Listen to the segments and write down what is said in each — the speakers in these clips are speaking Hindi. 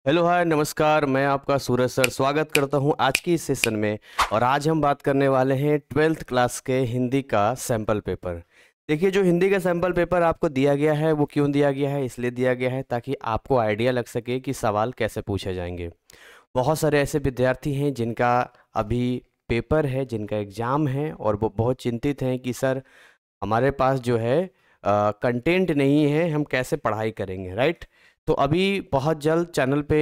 हेलो हाय नमस्कार, मैं आपका सूरज सर स्वागत करता हूं आज की इस सेशन में। और आज हम बात करने वाले हैं 12th क्लास के हिंदी का सैम्पल पेपर। देखिए, जो हिंदी का सैम्पल पेपर आपको दिया गया है वो क्यों दिया गया है, इसलिए दिया गया है ताकि आपको आइडिया लग सके कि सवाल कैसे पूछे जाएंगे। बहुत सारे ऐसे विद्यार्थी हैं जिनका अभी पेपर है, जिनका एग्ज़ाम है, और वो बहुत चिंतित हैं कि सर हमारे पास जो है कंटेंट नहीं है, हम कैसे पढ़ाई करेंगे, राइट। तो अभी बहुत जल्द चैनल पे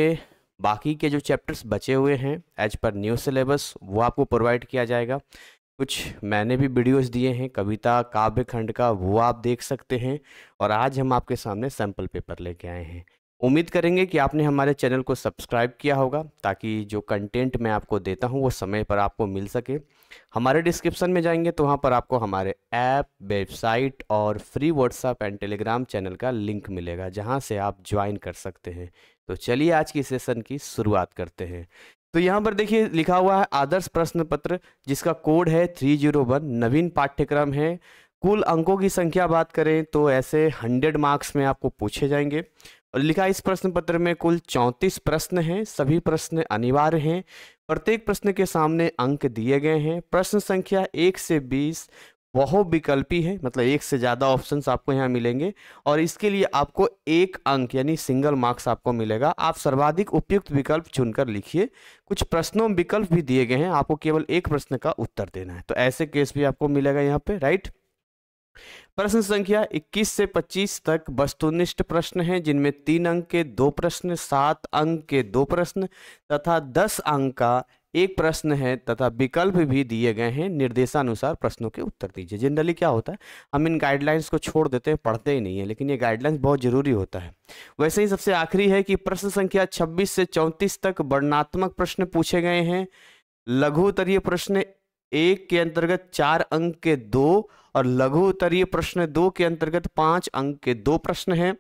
बाकी के जो चैप्टर्स बचे हुए हैं एज पर न्यू सिलेबस वो आपको प्रोवाइड किया जाएगा। कुछ मैंने भी वीडियोस दिए हैं कविता काव्य खंड का, वो आप देख सकते हैं। और आज हम आपके सामने सैम्पल पेपर लेके आए हैं। उम्मीद करेंगे कि आपने हमारे चैनल को सब्सक्राइब किया होगा ताकि जो कंटेंट मैं आपको देता हूँ वो समय पर आपको मिल सके। हमारे डिस्क्रिप्शन में जाएंगे तो वहाँ पर आपको हमारे ऐप, वेबसाइट और free WhatsApp and Telegram channel का लिंक मिलेगा जहाँ से आप ज्वाइन कर सकते हैं। तो चलिए आज की सेशन की शुरुआत करते हैं। तो यहाँ पर देखिए लिखा हुआ है आदर्श प्रश्न पत्र, जिसका कोड है 301, नवीन पाठ्यक्रम है। कुल अंकों की संख्या बात करें तो ऐसे 100 मार्क्स में आपको पूछे जाएंगे। और लिखा है इस प्रश्न पत्र में कुल 34 प्रश्न हैं, सभी प्रश्न अनिवार्य हैं। प्रत्येक प्रश्न के सामने अंक दिए गए हैं। प्रश्न संख्या 1 से 20 बहुविकल्पी है, मतलब एक से ज़्यादा ऑप्शंस आपको यहाँ मिलेंगे। और इसके लिए आपको 1 अंक यानी सिंगल मार्क्स आपको मिलेगा। आप सर्वाधिक उपयुक्त विकल्प चुनकर लिखिए। कुछ प्रश्नों में विकल्प भी दिए गए हैं, आपको केवल एक प्रश्न का उत्तर देना है। तो ऐसे केस भी आपको मिलेगा यहाँ पे, राइट। प्रश्न संख्या 21 से 25 तक वस्तुनिष्ठ प्रश्न हैं, जिनमें 3 अंक के 2 प्रश्न, 7 अंक के 2 प्रश्न तथा 10 अंक का एक प्रश्न है, तथा विकल्प भी दिए गए हैं। निर्देशानुसार प्रश्नों के उत्तर दीजिए। जनरली क्या होता है, हम इन गाइडलाइंस को छोड़ देते हैं, पढ़ते ही नहीं है, लेकिन ये गाइडलाइंस बहुत जरूरी होता है। वैसे ही सबसे आखिरी है कि प्रश्न संख्या 26 से 34 तक वर्णनात्मक प्रश्न पूछे गए हैं। लघु उत्तरीय प्रश्न 1 के अंतर्गत 4 अंक के 2 और लघु उत्तरीय प्रश्न 2 के अंतर्गत 5 अंक के 2 प्रश्न हैं।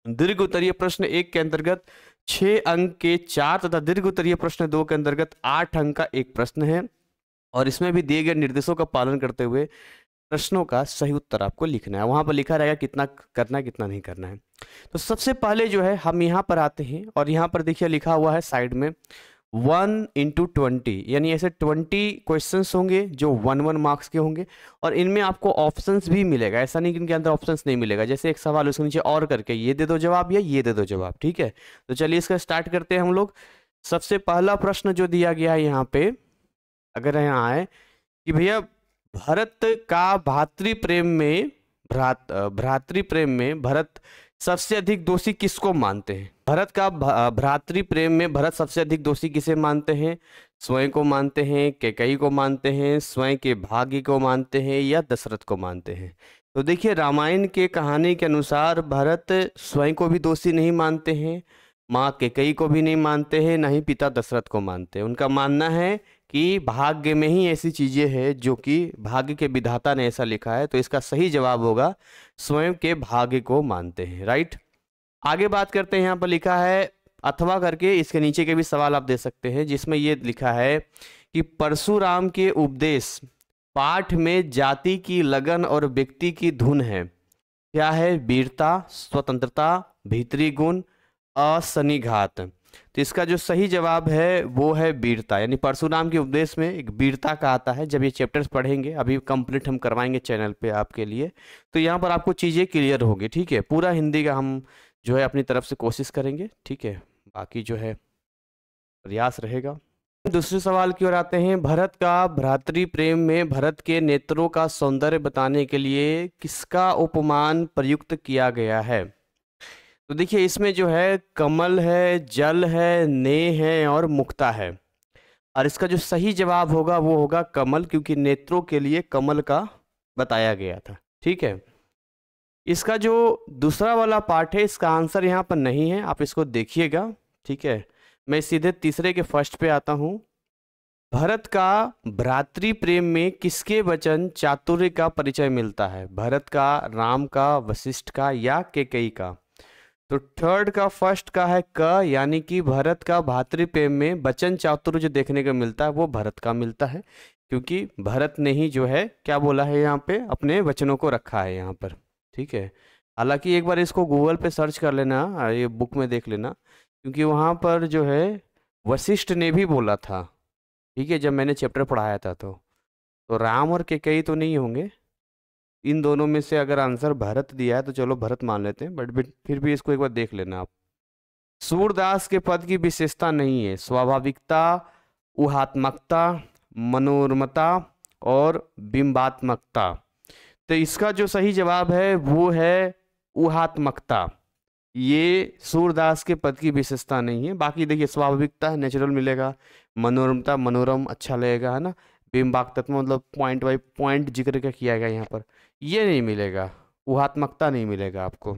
दीर्घ उत्तरीय प्रश्न 1 के अंतर्गत 6 अंक के 4 तथा दीर्घ उत्तरीय प्रश्न 2 के अंतर्गत 8 अंक का एक प्रश्न है। और इसमें भी दिए गए निर्देशों का पालन करते हुए प्रश्नों का सही उत्तर आपको लिखना है। वहां पर लिखा रहेगा कितना करना है कितना नहीं करना है। तो सबसे पहले जो है हम यहाँ पर आते हैं, और यहाँ पर देखिए लिखा हुआ है साइड में 1 × 20, यानी ऐसे 20 क्वेश्चंस होंगे जो 1 मार्क्स के होंगे। और इनमें आपको ऑप्शंस भी मिलेगा, ऐसा नहीं कि इनके अंदर ऑप्शंस नहीं मिलेगा। जैसे एक सवाल उसके नीचे और करके ये दे दो जवाब या ये दे दो जवाब, ठीक है। तो चलिए इसका स्टार्ट करते हैं हम लोग। सबसे पहला प्रश्न जो दिया गया है यहाँ पे, अगर यहाँ आए कि भैया भरत का भ्रातृप्रेम में भरत सबसे अधिक दोषी किसको मानते हैं। भरत का भ्रातृप्रेम में भरत सबसे अधिक दोषी किसे मानते हैं। स्वयं को मानते हैं, कैकेयी को मानते हैं, स्वयं के भाग्य को मानते हैं, या दशरथ को मानते हैं। तो देखिए रामायण के कहानी के अनुसार भरत स्वयं को भी दोषी नहीं मानते हैं, माँ कैकेयी को भी नहीं मानते हैं, ना ही पिता दशरथ को मानते हैं। उनका मानना है कि भाग्य में ही ऐसी चीजें हैं जो कि भाग्य के विधाता ने ऐसा लिखा है। तो इसका सही जवाब होगा स्वयं के भाग्य को मानते हैं, राइट। आगे बात करते हैं, यहाँ पर लिखा है अथवा करके, इसके नीचे के भी सवाल आप दे सकते हैं, जिसमें ये लिखा है कि परशुराम के उपदेश पाठ में जाति की लगन और व्यक्ति की धुन है। क्या है, वीरता, स्वतंत्रता, भीतरी गुण, असनिघात। तो इसका जो सही जवाब है वो है वीरता, यानी परशुराम के उपदेश में एक वीरता का आता है। जब ये चैप्टर्स पढ़ेंगे, अभी कंप्लीट हम करवाएंगे चैनल पे आपके लिए, तो यहाँ पर आपको चीज़ें क्लियर होगी, ठीक है। पूरा हिंदी का हम जो है अपनी तरफ से कोशिश करेंगे, ठीक है, बाकी जो है प्रयास रहेगा। दूसरे सवाल की ओर आते हैं। भरत का भ्रातृप्रेम में भरत के नेत्रों का सौंदर्य बताने के लिए किसका उपमान प्रयुक्त किया गया है। तो देखिए इसमें जो है कमल है, जल है, नेह है और मुक्ता है। और इसका जो सही जवाब होगा वो होगा कमल, क्योंकि नेत्रों के लिए कमल का बताया गया था, ठीक है। इसका जो दूसरा वाला पार्ट है, इसका आंसर यहाँ पर नहीं है, आप इसको देखिएगा, ठीक है। मैं सीधे तीसरे के फर्स्ट पे आता हूँ। भरत का भ्रातृप्रेम में किसके वचन चातुर्य का परिचय मिलता है। भरत का, राम का, वशिष्ठ का, या कैकेयी का। तो थर्ड का फर्स्ट का है क, यानी कि भरत का भातृप्रेम में वचन चातुर्य जो देखने को मिलता है वो भरत का मिलता है, क्योंकि भरत ने ही जो है क्या बोला है यहाँ पे, अपने वचनों को रखा है यहाँ पर, ठीक है। हालांकि एक बार इसको गूगल पे सर्च कर लेना, ये बुक में देख लेना, क्योंकि वहाँ पर जो है वशिष्ठ ने भी बोला था, ठीक है, जब मैंने चैप्टर पढ़ाया था तो राम और कैकेयी तो नहीं होंगे। इन दोनों में से अगर आंसर भरत दिया है तो चलो भरत मान लेते हैं, बट फिर भी इसको एक बार देख लेना आप। सूरदास के पद की विशेषता नहीं है स्वाभाविकता, ऊहात्मकता, मनोरमता और बिंबात्मकता। तो इसका जो सही जवाब है वो है ऊहात्मकता। ये सूरदास के पद की विशेषता नहीं है। बाकी देखिए स्वाभाविकता है, नेचुरल मिलेगा, मनोरमता मनोरम अच्छा लगेगा, है ना, बिंबाक तत्व मतलब पॉइंट बाई पॉइंट जिक्र का किया गया यहाँ पर, ये नहीं मिलेगा, ऊहात्मकता नहीं मिलेगा आपको।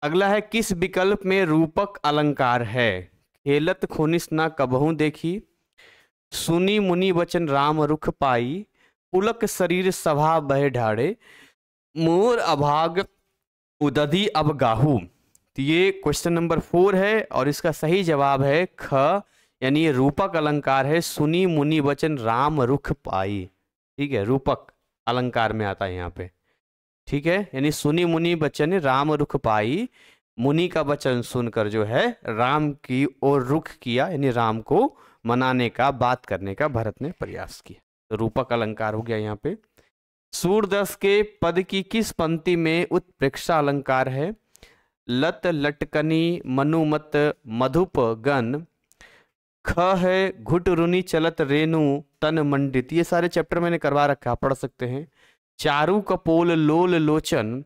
अगला है किस विकल्प में रूपक अलंकार है? खेलत खोनिस ना कबहू देखी, सुनी मुनि वचन राम रुख पाई, पुलक शरीर सभा बह ढाड़े, मोर अभाग उदधि अब गाहू। तो ये क्वेश्चन नंबर 4 है और इसका सही जवाब है ख, यानी ये रूपक अलंकार है, सुनी मुनि वचन राम रुख पाई। ठीक है, रूपक अलंकार में आता है यहाँ पे। ठीक है, यानी सुनी मुनि वचन राम रुख पाई, मुनि का वचन सुनकर जो है राम की ओर रुख किया, यानी राम को मनाने का, बात करने का भरत ने प्रयास किया। तो रूपक अलंकार हो गया यहाँ पे। सूरदास के पद की किस पंक्ति में उत्प्रेक्षा अलंकार है? लत लटकनी मनुमत मधुप गण, ख है घुट रुनि चलत रेणु तन मंडित। ये सारे चैप्टर मैंने करवा रखा, पढ़ सकते हैं। चारु कपोल लोल लोचन,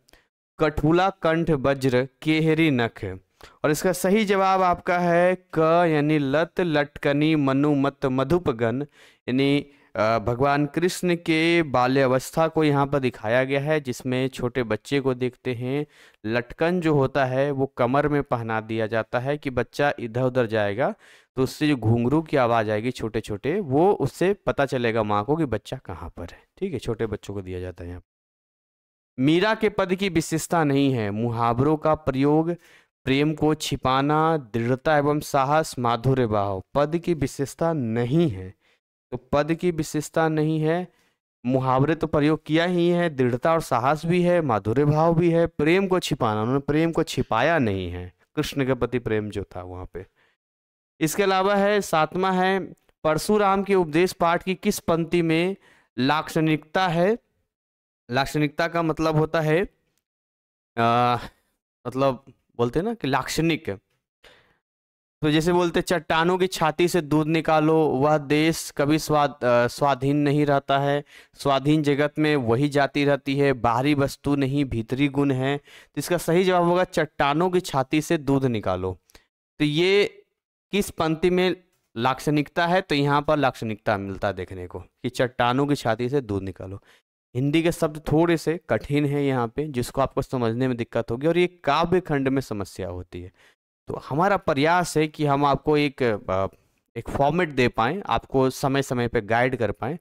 कठुला कंठ वज्र केहरी नख। और इसका सही जवाब आपका है क, यानी लत लटकनी मनुमत मधुपगन, यानी भगवान कृष्ण के बाल्यावस्था को यहाँ पर दिखाया गया है, जिसमें छोटे बच्चे को देखते हैं, लटकन जो होता है वो कमर में पहना दिया जाता है कि बच्चा इधर उधर जाएगा तो उससे जो घुंघरू की आवाज़ आएगी छोटे छोटे, वो उससे पता चलेगा माँ को कि बच्चा कहाँ पर है। ठीक है, छोटे बच्चों को दिया जाता है यहाँ। मीरा के पद की विशेषता नहीं है। मुहावरों का प्रयोग, प्रेम को छिपाना, दृढ़ता एवं साहस, माधुर्य भाव। पद की विशेषता नहीं है, तो पद की विशेषता नहीं है, मुहावरे तो प्रयोग किया ही है, दृढ़ता और साहस भी है, माधुर्य भाव भी है, प्रेम को छिपाना, उन्होंने प्रेम को छिपाया नहीं है, कृष्ण के प्रति प्रेम जो था वहां पे। इसके अलावा है 7वां है परशुराम के उपदेश पाठ की किस पंक्ति में लाक्षणिकता है? लाक्षणिकता का मतलब होता है मतलब बोलते हैं ना कि लाक्षणिक, तो जैसे बोलते चट्टानों की छाती से दूध निकालो, वह देश कभी स्वाधीन नहीं रहता है, स्वाधीन जगत में वही जाति रहती है, बाहरी वस्तु नहीं भीतरी गुण है। तो इसका सही जवाब होगा चट्टानों की छाती से दूध निकालो। तो ये किस पंक्ति में लाक्षणिकता है? तो यहाँ पर लाक्षणिकता मिलता है देखने को कि चट्टानों की छाती से दूध निकालो। हिंदी के शब्द थोड़े से कठिन है यहाँ पे, जिसको आपको समझने में दिक्कत होगी, और ये काव्य खंड में समस्या होती है। तो हमारा प्रयास है कि हम आपको एक फॉर्मेट दे पाएँ, आपको समय समय पे गाइड कर पाएँ।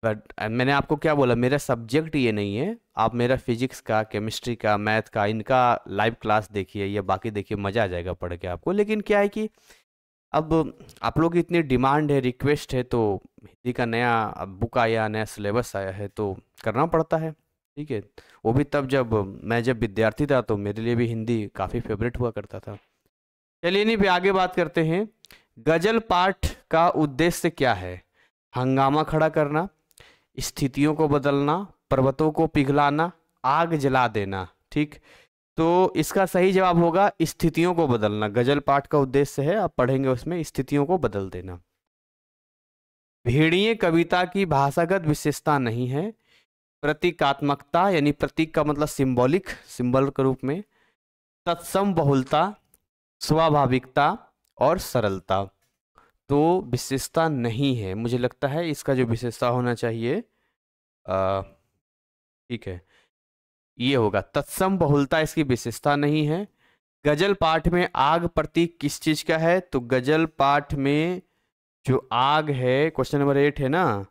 बट मैंने आपको क्या बोला, मेरा सब्जेक्ट ये नहीं है, आप मेरा फिजिक्स का, केमिस्ट्री का, मैथ का, इनका लाइव क्लास देखिए या बाकी देखिए, मज़ा आ जाएगा पढ़ के आपको। लेकिन क्या है कि अब आप लोग की इतनी डिमांड है, रिक्वेस्ट है, तो हिंदी का नया बुक आया, नया सिलेबस आया है तो करना पड़ता है। ठीक है, वो भी तब जब मैं विद्यार्थी था तो मेरे लिए भी हिंदी काफ़ी फेवरेट हुआ करता था। चलिए नहीं, भी आगे बात करते हैं। गजल पाठ का उद्देश्य क्या है? हंगामा खड़ा करना, स्थितियों को बदलना, पर्वतों को पिघलाना, आग जला देना। ठीक, तो इसका सही जवाब होगा स्थितियों को बदलना। गजल पाठ का उद्देश्य है, आप पढ़ेंगे उसमें, स्थितियों को बदल देना। भेड़िए कविता की भाषागत विशेषता नहीं है। प्रतीकात्मकता, यानी प्रतीक का मतलब सिंबॉलिक, सिंबल के रूप में, तत्सम बहुलता, स्वाभाविकता और सरलता। तो विशेषता नहीं है, मुझे लगता है इसका जो विशेषता होना चाहिए ठीक है ये होगा तत्सम बहुलता, इसकी विशेषता नहीं है। गजल पाठ में आग प्रतीक किस चीज का है? तो गजल पाठ में जो आग है, क्वेश्चन नंबर 8 है ना,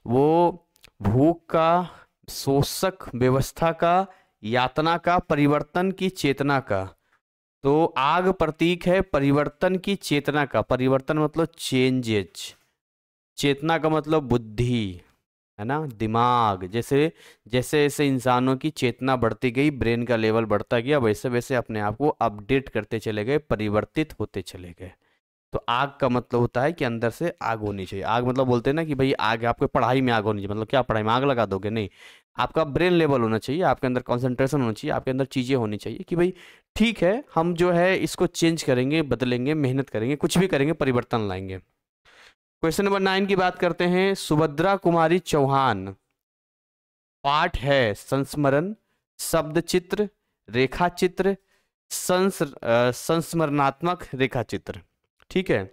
वो भूख का, शोषक व्यवस्था का, यातना का, परिवर्तन की चेतना का। तो आग प्रतीक है परिवर्तन की चेतना का। परिवर्तन मतलब चेंजेज, चेतना का मतलब बुद्धि। है ना, दिमाग। जैसे जैसे जैसे इंसानों की चेतना बढ़ती गई, ब्रेन का लेवल बढ़ता गया, वैसे वैसे अपने आप को अपडेट करते चले गए, परिवर्तित होते चले गए। तो आग का मतलब होता है कि अंदर से आग होनी चाहिए। आग मतलब बोलते हैं ना कि भाई आग, आपके पढ़ाई में आग होनी चाहिए, मतलब क्या पढ़ाई में आग लगा दोगे, नहीं। आपका ब्रेन लेवल होना चाहिए, आपके अंदर कंसंट्रेशन होना चाहिए, आपके अंदर चीज़ें होनी चाहिए कि भाई ठीक है, हम जो है इसको चेंज करेंगे, बदलेंगे, मेहनत करेंगे, कुछ भी करेंगे, परिवर्तन लाएंगे। क्वेश्चन नंबर 9 की बात करते हैं। सुभद्रा कुमारी चौहान पाठ है संस्मरण, शब्द चित्र, रेखा चित्र, संस्मरणात्मक रेखा चित्र। ठीक है,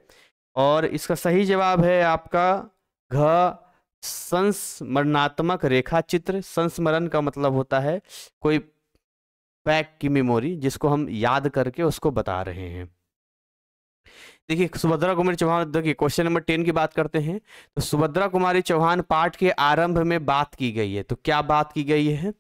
और इसका सही जवाब है आपका घ, संस्मरणात्मक रेखा चित्र। संस्मरण का मतलब होता है कोई फैक्ट की मेमोरी, जिसको हम याद करके उसको बता रहे हैं। देखिए सुभद्रा कुमारी चौहान, देखिए क्वेश्चन नंबर 10 की बात करते हैं। तो सुभद्रा कुमारी चौहान पाठ के आरंभ में बात की गई है, तो क्या बात की गई है?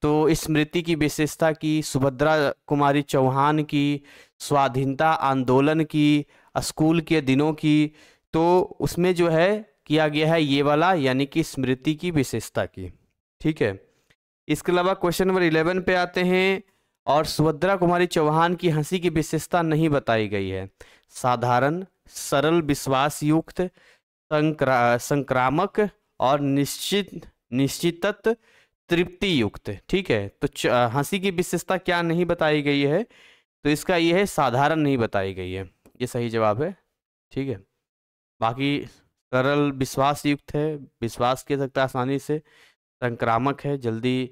तो स्मृति की विशेषता की, सुभद्रा कुमारी चौहान की, स्वाधीनता आंदोलन की, स्कूल के दिनों की। तो उसमें जो है किया गया है ये वाला, यानी कि स्मृति की विशेषता की। ठीक है, इसके अलावा क्वेश्चन नंबर 11 पे आते हैं। और सुभद्रा कुमारी चौहान की हंसी की विशेषता नहीं बताई गई है। साधारण, सरल, विश्वास युक्त, संक्रामक और निश्चित तृप्ति युक्त। ठीक है, तो हंसी की विशेषता क्या नहीं बताई गई है? तो इसका ये है साधारण नहीं बताई गई है, ये सही जवाब है। ठीक है, बाकी सरल विश्वास युक्त है, विश्वास किया सकता है आसानी से, संक्रामक है, जल्दी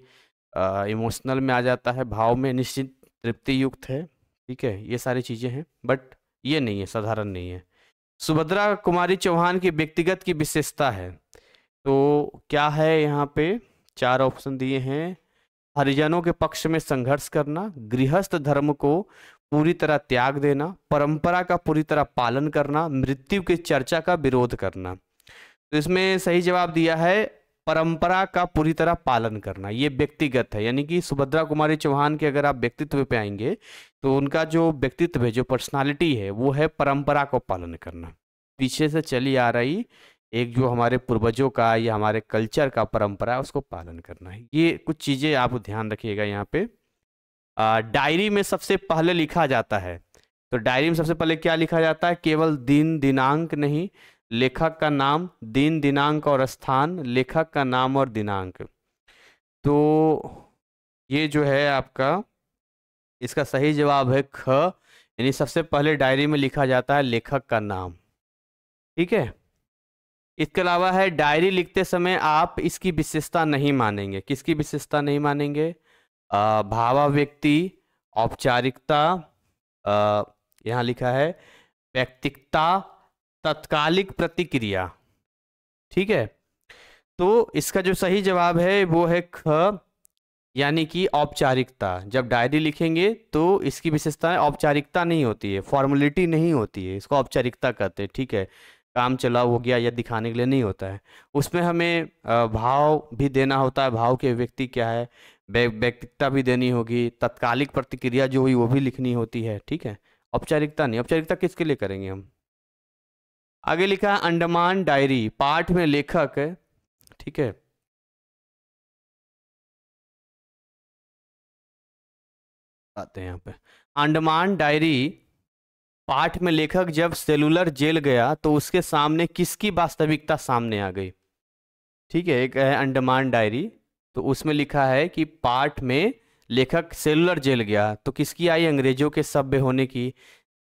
इमोशनल में आ जाता है, भाव में, निश्चित तृप्ति युक्त है। ठीक है, ये सारी चीज़ें हैं, बट ये नहीं है, साधारण नहीं है। सुभद्रा कुमारी चौहान की व्यक्तिगत की विशेषता है, तो क्या है? यहाँ पे 4 ऑप्शन दिए हैं। हरिजनों के पक्ष में संघर्ष करना, गृहस्थ धर्म को पूरी तरह त्याग देना, परंपरा का पूरी तरह पालन करना, मृत्यु की चर्चा का विरोध करना। तो इसमें सही जवाब दिया है परंपरा का पूरी तरह पालन करना। ये व्यक्तिगत है, यानी कि सुभद्रा कुमारी चौहान के अगर आप व्यक्तित्व पे आएंगे तो उनका जो व्यक्तित्व है, जो पर्सनालिटी है, वो है परंपरा को पालन करना, पीछे से चली आ रही एक जो हमारे पूर्वजों का या हमारे कल्चर का परंपरा है, उसको पालन करना है। ये कुछ चीजें आप ध्यान रखिएगा। यहाँ पे डायरी में सबसे पहले लिखा जाता है, तो डायरी में सबसे पहले क्या लिखा जाता है? केवल दिन दिनांक नहीं, लेखक का नाम, दिन दिनांक और स्थान, लेखक का नाम और दिनांक। तो ये जो है आपका, इसका सही जवाब है ख, यानी सबसे पहले डायरी में लिखा जाता है लेखक का नाम। ठीक है, इसके अलावा है डायरी लिखते समय आप इसकी विशेषता नहीं मानेंगे। किसकी विशेषता नहीं मानेंगे? भावाव्यक्ति, औपचारिकता, यहाँ लिखा है व्यक्तिकता, तत्कालिक प्रतिक्रिया। ठीक है, तो इसका जो सही जवाब है वो है ख, यानी कि औपचारिकता। जब डायरी लिखेंगे तो इसकी विशेषता औपचारिकता नहीं होती है, फॉर्मेलिटी नहीं होती है, इसको औपचारिकता कहते हैं। ठीक है, काम चलाओ हो गया या दिखाने के लिए नहीं होता है, उसमें हमें भाव भी देना होता है, भाव के व्यक्ति क्या है, व्यक्तिकता भी देनी होगी, तत्कालिक प्रतिक्रिया जो हुई वो भी लिखनी होती है। ठीक है, औपचारिकता नहीं। औपचारिकता किसके लिए करेंगे हम? आगे लिखा है अंडमान डायरी पाठ में लेखक, ठीक है, आते हैं यहाँ पे। अंडमान डायरी पाठ में लेखक जब सेलुलर जेल गया तो उसके सामने किसकी वास्तविकता सामने आ गई? ठीक है, एक है अंडमान डायरी, तो उसमें लिखा है कि पाठ में लेखक सेलुलर जेल गया तो किसकी आई? अंग्रेजों के सभ्य होने की,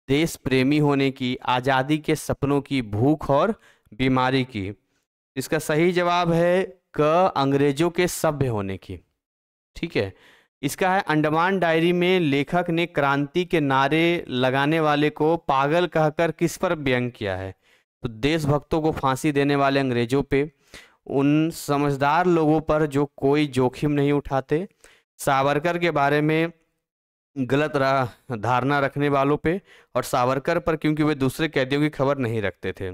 देश प्रेमी होने की, आज़ादी के सपनों की, भूख और बीमारी की। इसका सही जवाब है क, अंग्रेजों के सभ्य होने की। ठीक है, इसका है अंडमान डायरी में लेखक ने क्रांति के नारे लगाने वाले को पागल कहकर किस पर व्यंग किया है? तो देशभक्तों को फांसी देने वाले अंग्रेजों पे, उन समझदार लोगों पर जो कोई जोखिम नहीं उठाते, सावरकर के बारे में गलत धारणा रखने वालों पे, और सावरकर पर क्योंकि वे दूसरे कैदियों की खबर नहीं रखते थे।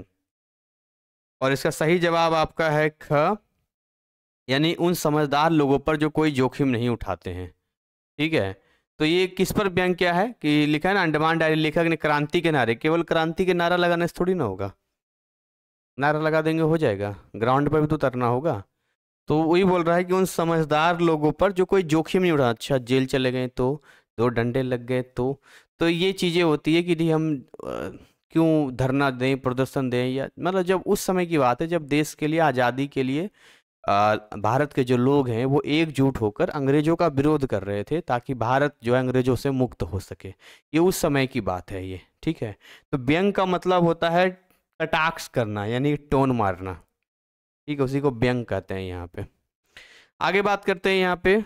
और इसका सही जवाब आपका है ख, यानी उन समझदार लोगों पर जो कोई जोखिम नहीं उठाते हैं। ठीक है, तो ये किस पर व्यंग क्या है कि लिखा है ना अंडमान डायरी लेखक ने क्रांति के नारे, केवल क्रांति के नारा लगाने से थोड़ी ना होगा, नारा लगा देंगे हो जाएगा, ग्राउंड पर भी तो उतरना होगा। तो वही बोल रहा है कि उन समझदार लोगों पर जो कोई जोखिम नहीं उठा, अच्छा जेल चले गए तो, दो डंडे लग गए तो ये चीज़ें होती है कि नहीं हम क्यों धरना दें, प्रदर्शन दें, या मतलब जब उस समय की बात है जब देश के लिए, आज़ादी के लिए भारत के जो लोग हैं वो एकजुट होकर अंग्रेजों का विरोध कर रहे थे ताकि भारत जो है अंग्रेजों से मुक्त हो सके। ये उस समय की बात है ये, ठीक है। तो व्यंग का मतलब होता है कटाक्ष करना, यानी टोन मारना, ठीक है, उसी को व्यंग कहते हैं यहाँ पे। आगे बात करते हैं यहाँ पे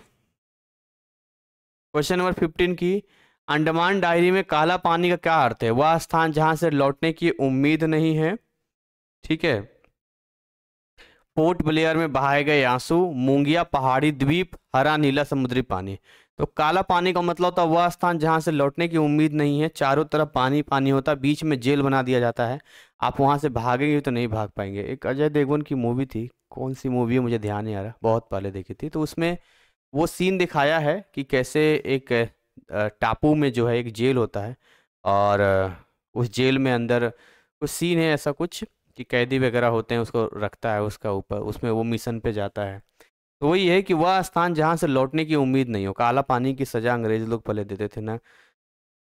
क्वेश्चन नंबर 15 की। अंडमान डायरी में काला पानी का क्या अर्थ है? वह स्थान जहां से लौटने की उम्मीद नहीं है, ठीक है। पोर्ट ब्लेयर में बहाए गए आंसू, मूंगिया पहाड़ी द्वीप, हरा नीला समुद्री पानी। तो काला पानी का मतलब होता है वह स्थान जहां से लौटने की उम्मीद नहीं है, चारों तरफ पानी पानी होता है, बीच में जेल बना दिया जाता है, आप वहां से भागेंगे तो नहीं भाग पाएंगे। एक अजय देवगन की मूवी थी, कौन सी मूवी है मुझे ध्यान नहीं आ रहा, बहुत पहले देखी थी, तो उसमें वो सीन दिखाया है कि कैसे एक टापू में जो है एक जेल होता है, और उस जेल में अंदर कुछ सीन है ऐसा कुछ कि कैदी वगैरह होते हैं, उसको रखता है उसका ऊपर, उसमें वो मिशन पे जाता है। तो वही है कि वह स्थान जहाँ से लौटने की उम्मीद नहीं हो। काला पानी की सज़ा अंग्रेज लोग पहले देते थे ना,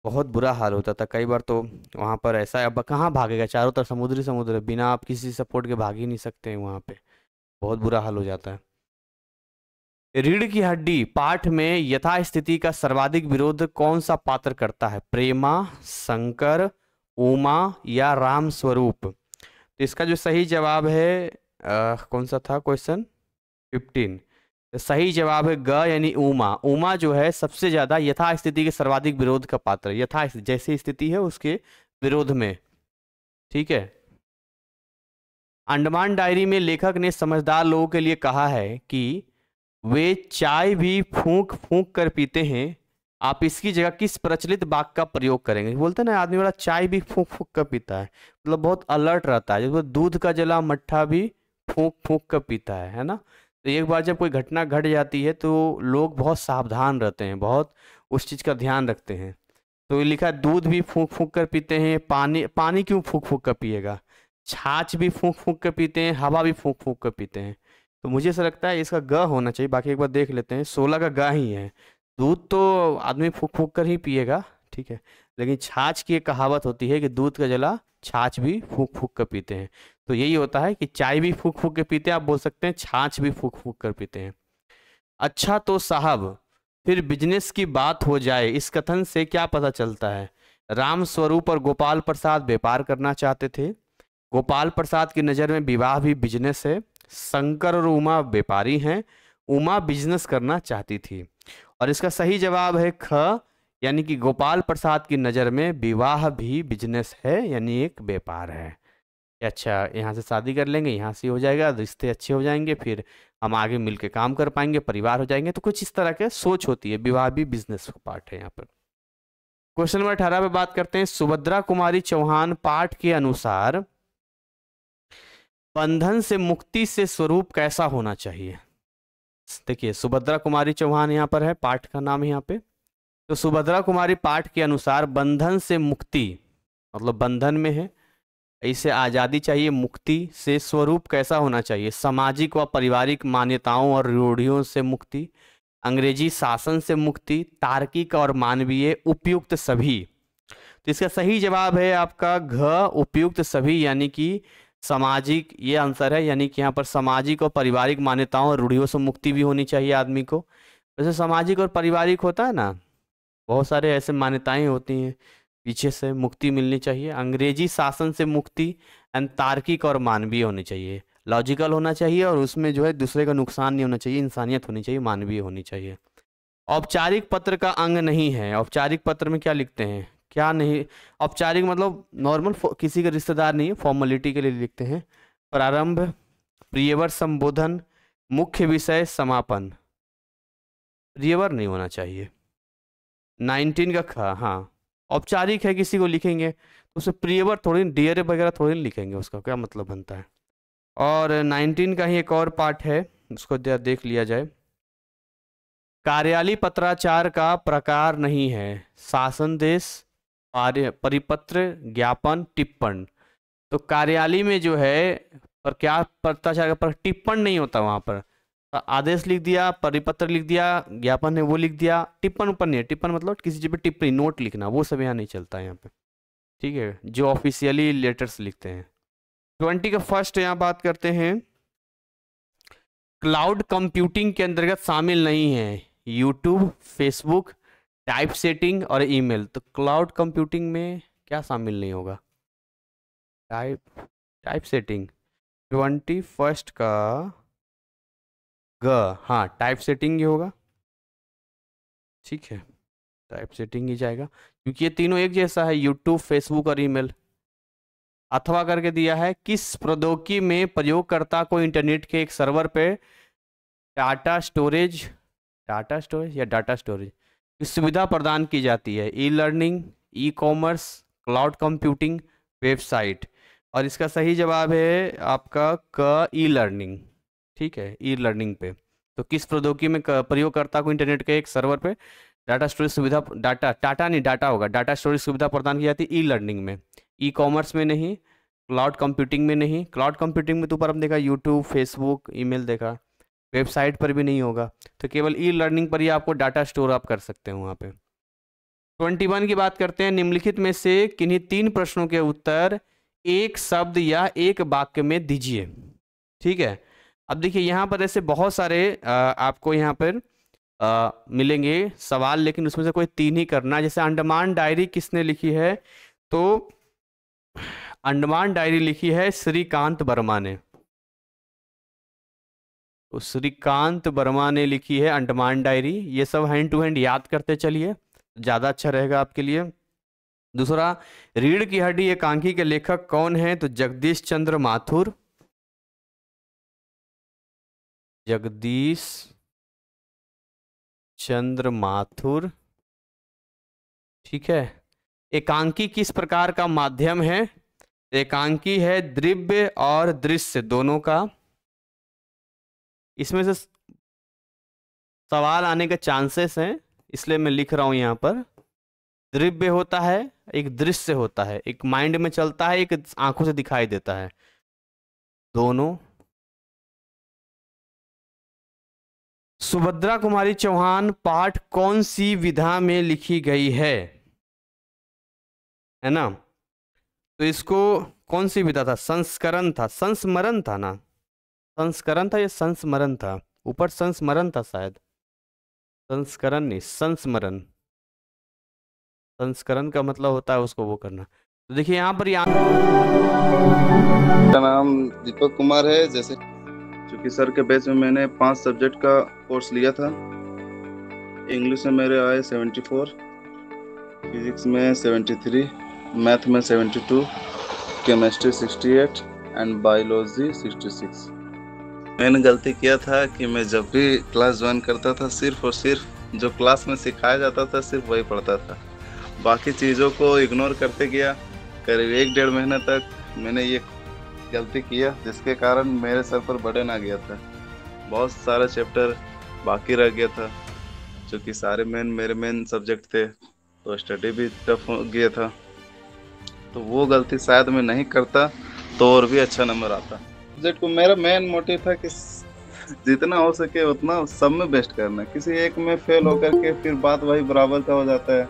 बहुत बुरा हाल होता था कई बार तो। वहाँ पर ऐसा है, अब कहाँ भागेगा, चारों तरफ समुद्री समुद्र है, बिना आप किसी सपोर्ट के भाग ही नहीं सकते हैं वहाँ पे, बहुत बुरा हाल हो जाता है। रीढ़ की हड्डी पाठ में यथास्थिति का सर्वाधिक विरोध कौन सा पात्र करता है? प्रेमा, शंकर, उमा या राम स्वरूप? तो इसका जो सही जवाब है कौन सा था क्वेश्चन 15? तो सही जवाब है ग, यानी उमा। उमा जो है सबसे ज्यादा यथास्थिति के सर्वाधिक विरोध का पात्र, यथास्थिति जैसी स्थिति है उसके विरोध में, ठीक है। अंडमान डायरी में लेखक ने समझदार लोगों के लिए कहा है कि वे चाय भी फूंक फूंक कर पीते हैं, आप इसकी जगह किस प्रचलित वाक्य का प्रयोग करेंगे? बोलते हैं ना आदमी वाला चाय भी फूंक फूंक कर पीता है, मतलब बहुत अलर्ट रहता है, जब दूध का जला मट्ठा भी फूंक फूंक कर पीता है ना। तो एक बार जब कोई घटना घट जाती है तो लोग बहुत सावधान रहते हैं, बहुत उस चीज़ का ध्यान रखते हैं। तो ये लिखा है दूध भी फूंक फूंक कर पीते हैं, पानी पानी क्यों फूंक फूंक कर पिएगा, छाछ भी फूंक फूंक कर पीते हैं, हवा भी फूंक फूंक कर पीते हैं। तो मुझे ऐसा लगता है इसका ग होना चाहिए, बाकी एक बार देख लेते हैं। 16 का ग ही है। दूध तो आदमी फूंक फूंक कर ही पिएगा, ठीक है, लेकिन छाछ की एक कहावत होती है कि दूध का जला छाछ भी फूंक फूंक कर पीते हैं। तो यही होता है कि चाय भी फूंक फूंक के पीते हैं, आप बोल सकते हैं छाछ भी फूंक फूंक कर पीते हैं। अच्छा तो साहब फिर बिजनेस की बात हो जाए, इस कथन से क्या पता चलता है? राम स्वरूप और गोपाल प्रसाद व्यापार करना चाहते थे, गोपाल प्रसाद की नज़र में विवाह भी बिजनेस है, शंकर और उमा व्यापारी हैं, उमा बिजनेस करना चाहती थी। और इसका सही जवाब है ख, यानी कि गोपाल प्रसाद की नज़र में विवाह भी बिजनेस है, यानी एक व्यापार है। अच्छा यहाँ से शादी कर लेंगे, यहाँ से हो जाएगा, रिश्ते अच्छे हो जाएंगे, फिर हम आगे मिलके काम कर पाएंगे, परिवार हो जाएंगे। तो कुछ इस तरह के सोच होती है, विवाह भी बिजनेस का पार्ट है यहाँ पर। क्वेश्चन नंबर 18 पे बात करते हैं। सुभद्रा कुमारी चौहान पाठ के अनुसार बंधन से मुक्ति से स्वरूप कैसा होना चाहिए? देखिए सुभद्रा कुमारी चौहान यहाँ पर है, पाठ का नाम यहाँ पे। तो सुभद्रा कुमारी पाठ के अनुसार बंधन से मुक्ति मतलब बंधन में है, इसे आज़ादी चाहिए, मुक्ति से स्वरूप कैसा होना चाहिए? सामाजिक व पारिवारिक मान्यताओं और रूढ़ियों से मुक्ति, अंग्रेजी शासन से मुक्ति, तार्किक और मानवीय, उपयुक्त सभी। तो इसका सही जवाब है आपका घ, उपयुक्त सभी, यानी कि सामाजिक, ये आंसर है, यानी कि यहाँ पर सामाजिक और पारिवारिक मान्यताओं और रूढ़ियों से मुक्ति भी होनी चाहिए आदमी को। वैसे सामाजिक और पारिवारिक होता है ना, बहुत सारे ऐसे मान्यताएं होती हैं, पीछे से मुक्ति मिलनी चाहिए। अंग्रेजी शासन से मुक्ति, एंड तार्किक और मानवीय होनी चाहिए, लॉजिकल होना चाहिए, और उसमें जो है दूसरे का नुकसान नहीं होना चाहिए, इंसानियत होनी चाहिए, मानवीय होनी चाहिए। औपचारिक पत्र का अंग नहीं है, औपचारिक पत्र में क्या लिखते हैं, क्या नहीं? औपचारिक मतलब नॉर्मल, किसी का रिश्तेदार नहीं है, फॉर्मेलिटी के लिए लिखते हैं। प्रारंभ, प्रियवर संबोधन, मुख्य विषय, समापन। प्रियवर नहीं होना चाहिए। 19 का ख, हाँ औपचारिक है, किसी को लिखेंगे तो उसे प्रियवर थोड़ी, डियर वगैरह थोड़ी लिखेंगे, उसका क्या मतलब बनता है। और 19 का ही एक और पार्ट है, उसको देख लिया जाए। कार्यालय पत्राचार का प्रकार नहीं है, शासन देश, परिपत्र, ज्ञापन, टिप्पण। तो कार्यालय में जो है पर क्या पत्राचार का टिप्पण नहीं होता वहां पर, आदेश लिख दिया, परिपत्र लिख दिया, ज्ञापन है वो लिख दिया, टिप्पण ऊपर नहीं है, टिप्पण मतलब किसी चीज़ पे टिप्पणी नोट लिखना, वो सब यहाँ नहीं चलता है यहाँ पे, ठीक है, जो ऑफिशियली लेटर्स लिखते हैं। 20 का फर्स्ट यहाँ बात करते हैं, क्लाउड कंप्यूटिंग के अंतर्गत शामिल नहीं है यूट्यूब, फेसबुक, टाइप सेटिंग और ईमेल। तो क्लाउड कंप्यूटिंग में क्या शामिल नहीं होगा? टाइप टाइप सेटिंग 21 का हाँ टाइप सेटिंग ही होगा, ठीक है, टाइप सेटिंग ही जाएगा क्योंकि ये तीनों एक जैसा है, यूट्यूब, फेसबुक और ईमेल। अथवा करके दिया है, किस प्रौद्योगिकी में प्रयोगकर्ता को इंटरनेट के एक सर्वर पे डाटा स्टोरेज या डाटा स्टोरेज की सुविधा प्रदान की जाती है, e learning, e commerce, cloud computing, website. और इसका सही जवाब है आपका क ई लर्निंग, ठीक है, ई लर्निंग पे। तो किस प्रौद्योगिकी में प्रयोगकर्ता को इंटरनेट के एक सर्वर पे डाटा स्टोरेज सुविधा, डाटा होगा, डाटा स्टोरेज सुविधा प्रदान की जाती है ई लर्निंग में, ई कॉमर्स में नहीं, क्लाउड कंप्यूटिंग में नहीं। क्लाउड कंप्यूटिंग में तो ऊपर हमने देखा यूट्यूब, फेसबुक, ईमेल देखा, वेबसाइट पर भी नहीं होगा, तो केवल ई लर्निंग पर ही आपको डाटा स्टोर आप कर सकते हैं वहाँ पे। 21 की बात करते हैं, निम्नलिखित में से किन्हीं 3 प्रश्नों के उत्तर एक शब्द या एक वाक्य में दीजिए, ठीक है। अब देखिए यहाँ पर ऐसे बहुत सारे आपको यहाँ पर मिलेंगे सवाल, लेकिन उसमें से कोई 3 ही करना। जैसे अंडमान डायरी किसने लिखी है? तो अंडमान डायरी लिखी है श्रीकांत वर्मा ने, तो श्रीकांत वर्मा ने लिखी है अंडमान डायरी। ये सब हैंड टू हैंड याद करते चलिए, ज़्यादा अच्छा रहेगा आपके लिए। दूसरा, रीढ़ की हड्डी एकांकी के लेखक कौन है? तो जगदीश चंद्र माथुर, जगदीश चंद्र माथुर, ठीक है। एकांकी किस प्रकार का माध्यम है? एकांकी है द्रव्य और दृश्य दोनों का। इसमें से सवाल आने के चांसेस हैं, इसलिए मैं लिख रहा हूं यहां पर। द्रव्य होता है, एक दृश्य होता है, एक माइंड में चलता है, एक आंखों से दिखाई देता है, दोनों। सुभद्रा कुमारी चौहान पाठ कौन सी विधा में लिखी गई है ना? तो इसको कौन सी विधा था? संस्करण था, संस्मरण था ना, संस्करण था या संस्मरण था? ऊपर संस्मरण था शायद, संस्करण नहीं, संस्मरण। संस्करण का मतलब होता है उसको वो करना। तो देखिए यहाँ पर मेरा नाम दीपक कुमार है। जैसे चूंकि सर के बैच में मैंने 5 सब्जेक्ट का कोर्स लिया था। इंग्लिश में मेरे आए 74, फिजिक्स में 73, मैथ में 72, केमिस्ट्री 68 एंड बायोलॉजी 66। मैंने गलती किया था कि मैं जब भी क्लास ज्वाइन करता था सिर्फ और सिर्फ जो क्लास में सिखाया जाता था सिर्फ वही पढ़ता था, बाकी चीज़ों को इग्नोर करते गया। करीब 1-1.5 महीने तक मैंने ये गलती किया, जिसके कारण मेरे सर पर बर्डन आ गया था, बहुत सारा चैप्टर बाकी रह गया था। क्योंकि सारे मेरे मेन सब्जेक्ट थे तो स्टडी भी टफ हो गया था। तो वो गलती शायद मैं नहीं करता तो और भी अच्छा नंबर आता। सब्जेक्ट को मेरा मेन मोटिव था कि जितना हो सके उतना सब में बेस्ट करना, किसी एक में फेल होकर के फिर बात वही बराबर का हो जाता है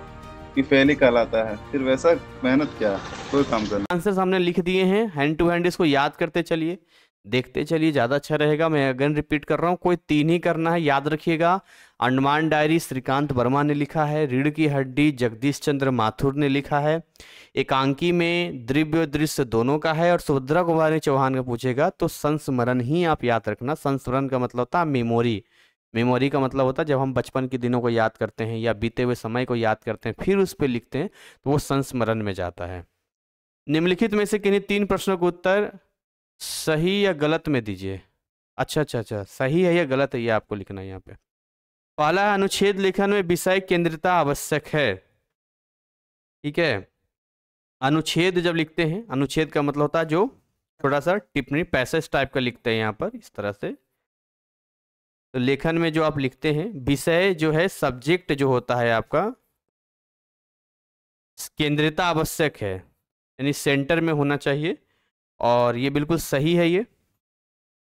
कि फेल ही कहलाता है, फिर वैसा मेहनत क्या कोई काम करना। आंसर्स हमने लिख दिए हैं, हैंड टू हैंड इसको याद करते चलिए, देखते चलिए, ज़्यादा अच्छा रहेगा। मैं अगेन रिपीट कर रहा हूँ, कोई 3 ही करना है, याद रखिएगा। अंडमान डायरी श्रीकांत वर्मा ने लिखा है, रीढ़ की हड्डी जगदीश चंद्र माथुर ने लिखा है, एकांकी में द्रव्य और दृश्य दोनों का है, और सुभद्रा कुमारी चौहान का पूछेगा तो संस्मरण ही आप याद रखना। संस्मरण का मतलब होता है मेमोरी, मेमोरी का मतलब होता है जब हम बचपन के दिनों को याद करते हैं या बीते हुए समय को याद करते हैं फिर उस पर लिखते हैं तो वो संस्मरण में जाता है। निम्नलिखित में से किन्हीं 3 प्रश्नों का उत्तर सही या गलत में दीजिए। अच्छा, सही है या गलत है ये आपको लिखना है यहाँ पे। पहला है, अनुच्छेद लेखन में विषय केंद्रिता आवश्यक है, ठीक है। अनुच्छेद जब लिखते हैं, अनुच्छेद का मतलब होता है जो थोड़ा सा टिप्पणी पैसेज टाइप का लिखते हैं यहाँ पर इस तरह से। तो लेखन में जो आप लिखते हैं, विषय जो है सब्जेक्ट जो होता है आपका, केंद्रिता आवश्यक है, यानी सेंटर में होना चाहिए, और ये बिल्कुल सही है ये।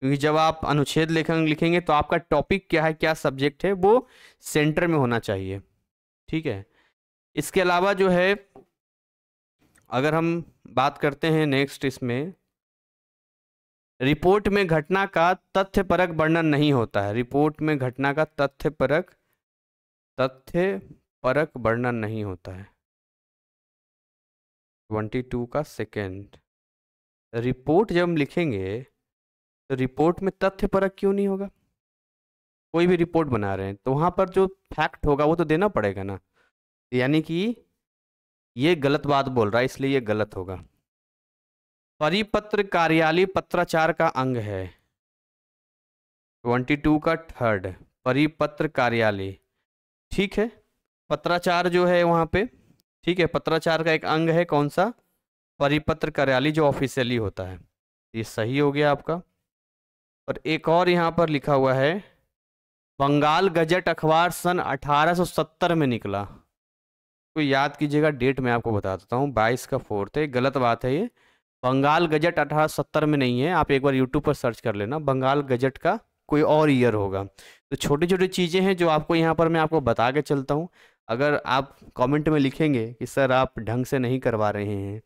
क्योंकि जब आप अनुच्छेद लेखन लिखेंगे तो आपका टॉपिक क्या है, क्या सब्जेक्ट है, वो सेंटर में होना चाहिए। ठीक है, इसके अलावा जो है अगर हम बात करते हैं नेक्स्ट, इसमें रिपोर्ट में घटना का तथ्यपरक वर्णन नहीं होता है। रिपोर्ट में घटना का तथ्यपरक वर्णन नहीं होता है। 22 का सेकेंड, रिपोर्ट जब हम लिखेंगे तो रिपोर्ट में तथ्यपरक क्यों नहीं होगा? कोई भी रिपोर्ट बना रहे हैं तो वहाँ पर जो फैक्ट होगा वो तो देना पड़ेगा ना, यानी कि ये गलत बात बोल रहा है, इसलिए ये गलत होगा। परिपत्र कार्यालय पत्राचार का अंग है। 22 का थर्ड, परिपत्र कार्यालय। ठीक है, पत्राचार जो है वहाँ पे, ठीक है, पत्राचार का एक अंग है कौन सा? परिपत्र कार्यालय, जो ऑफिशियली होता है। ये सही हो गया आपका। और एक और यहाँ पर लिखा हुआ है, बंगाल गजट अखबार सन 1870 में निकला। तो याद कीजिएगा, डेट मैं आपको बता देता हूँ, 22 का 4 है। गलत बात है ये, बंगाल गजट 1870 में नहीं है। आप एक बार यूट्यूब पर सर्च कर लेना, बंगाल गजट का कोई और ईयर होगा। तो छोटी छोटी चीज़ें हैं जो आपको यहाँ पर मैं आपको बता के चलता हूँ। अगर आप कमेंट में लिखेंगे कि सर आप ढंग से नहीं करवा रहे हैं,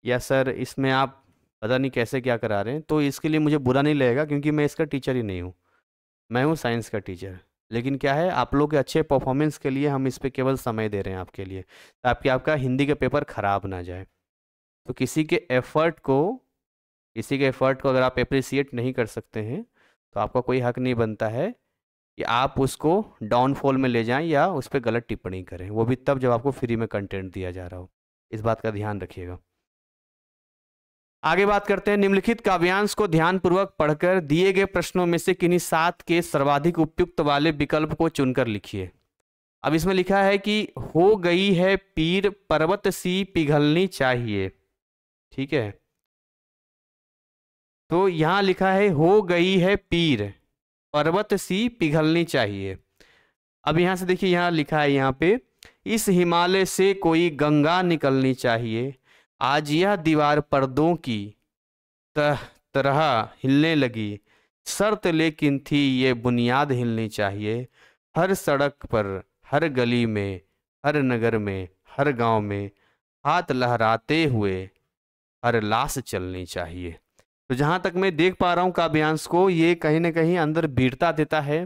या सर इसमें आप पता नहीं कैसे क्या करा रहे हैं, तो इसके लिए मुझे बुरा नहीं लगेगा, क्योंकि मैं इसका टीचर ही नहीं हूँ, मैं हूँ साइंस का टीचर। लेकिन क्या है, आप लोग के अच्छे परफॉर्मेंस के लिए हम इस पर केवल समय दे रहे हैं आपके लिए, ताकि आपका हिंदी का पेपर ख़राब ना जाए। तो किसी के एफर्ट को अगर आप अप्रिसिएट नहीं कर सकते हैं तो आपका कोई हक नहीं बनता है कि आप उसको डाउनफॉल में ले जाएं या उस पर गलत टिप्पणी करें, वो भी तब जब आपको फ्री में कंटेंट दिया जा रहा हो। इस बात का ध्यान रखिएगा। आगे बात करते हैं, निम्नलिखित काव्यांश को ध्यानपूर्वक पढ़कर दिए गए प्रश्नों में से किन्हीं 7 के सर्वाधिक उपयुक्त वाले विकल्प को चुनकर लिखिए। अब इसमें लिखा है कि हो गई है पीर पर्वत सी पिघलनी चाहिए। ठीक है, तो यहां लिखा है हो गई है पीर पर्वत सी पिघलनी चाहिए। अब यहां से देखिए, यहां लिखा है यहाँ पे, इस हिमालय से कोई गंगा निकलनी चाहिए, आज यह दीवार पर्दों की तरह हिलने लगी, शर्त लेकिन थी ये बुनियाद हिलनी चाहिए, हर सड़क पर, हर गली में, हर नगर में, हर गांव में, हाथ लहराते हुए हर लाश चलनी चाहिए। तो जहां तक मैं देख पा रहा हूं काव्यांश को, ये कहीं ना कहीं अंदर वीरता देता है,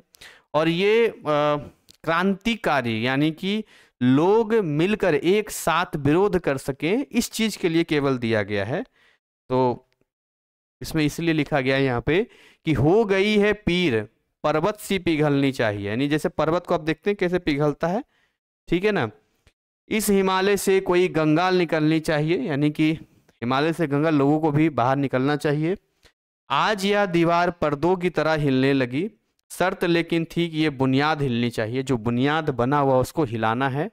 और ये क्रांतिकारी, यानी कि लोग मिलकर एक साथ विरोध कर सकें, इस चीज के लिए केवल दिया गया है। तो इसमें इसलिए लिखा गया है यहाँ पे कि हो गई है पीर पर्वत सी पिघलनी चाहिए, यानी जैसे पर्वत को आप देखते हैं कैसे पिघलता है, ठीक है ना। इस हिमालय से कोई गंगा निकलनी चाहिए, यानी कि हिमालय से गंगा लोगों को भी बाहर निकलना चाहिए। आज यह दीवार पर्दों की तरह हिलने लगी, शर्त लेकिन थी कि ये बुनियाद हिलनी चाहिए, जो बुनियाद बना हुआ उसको हिलाना है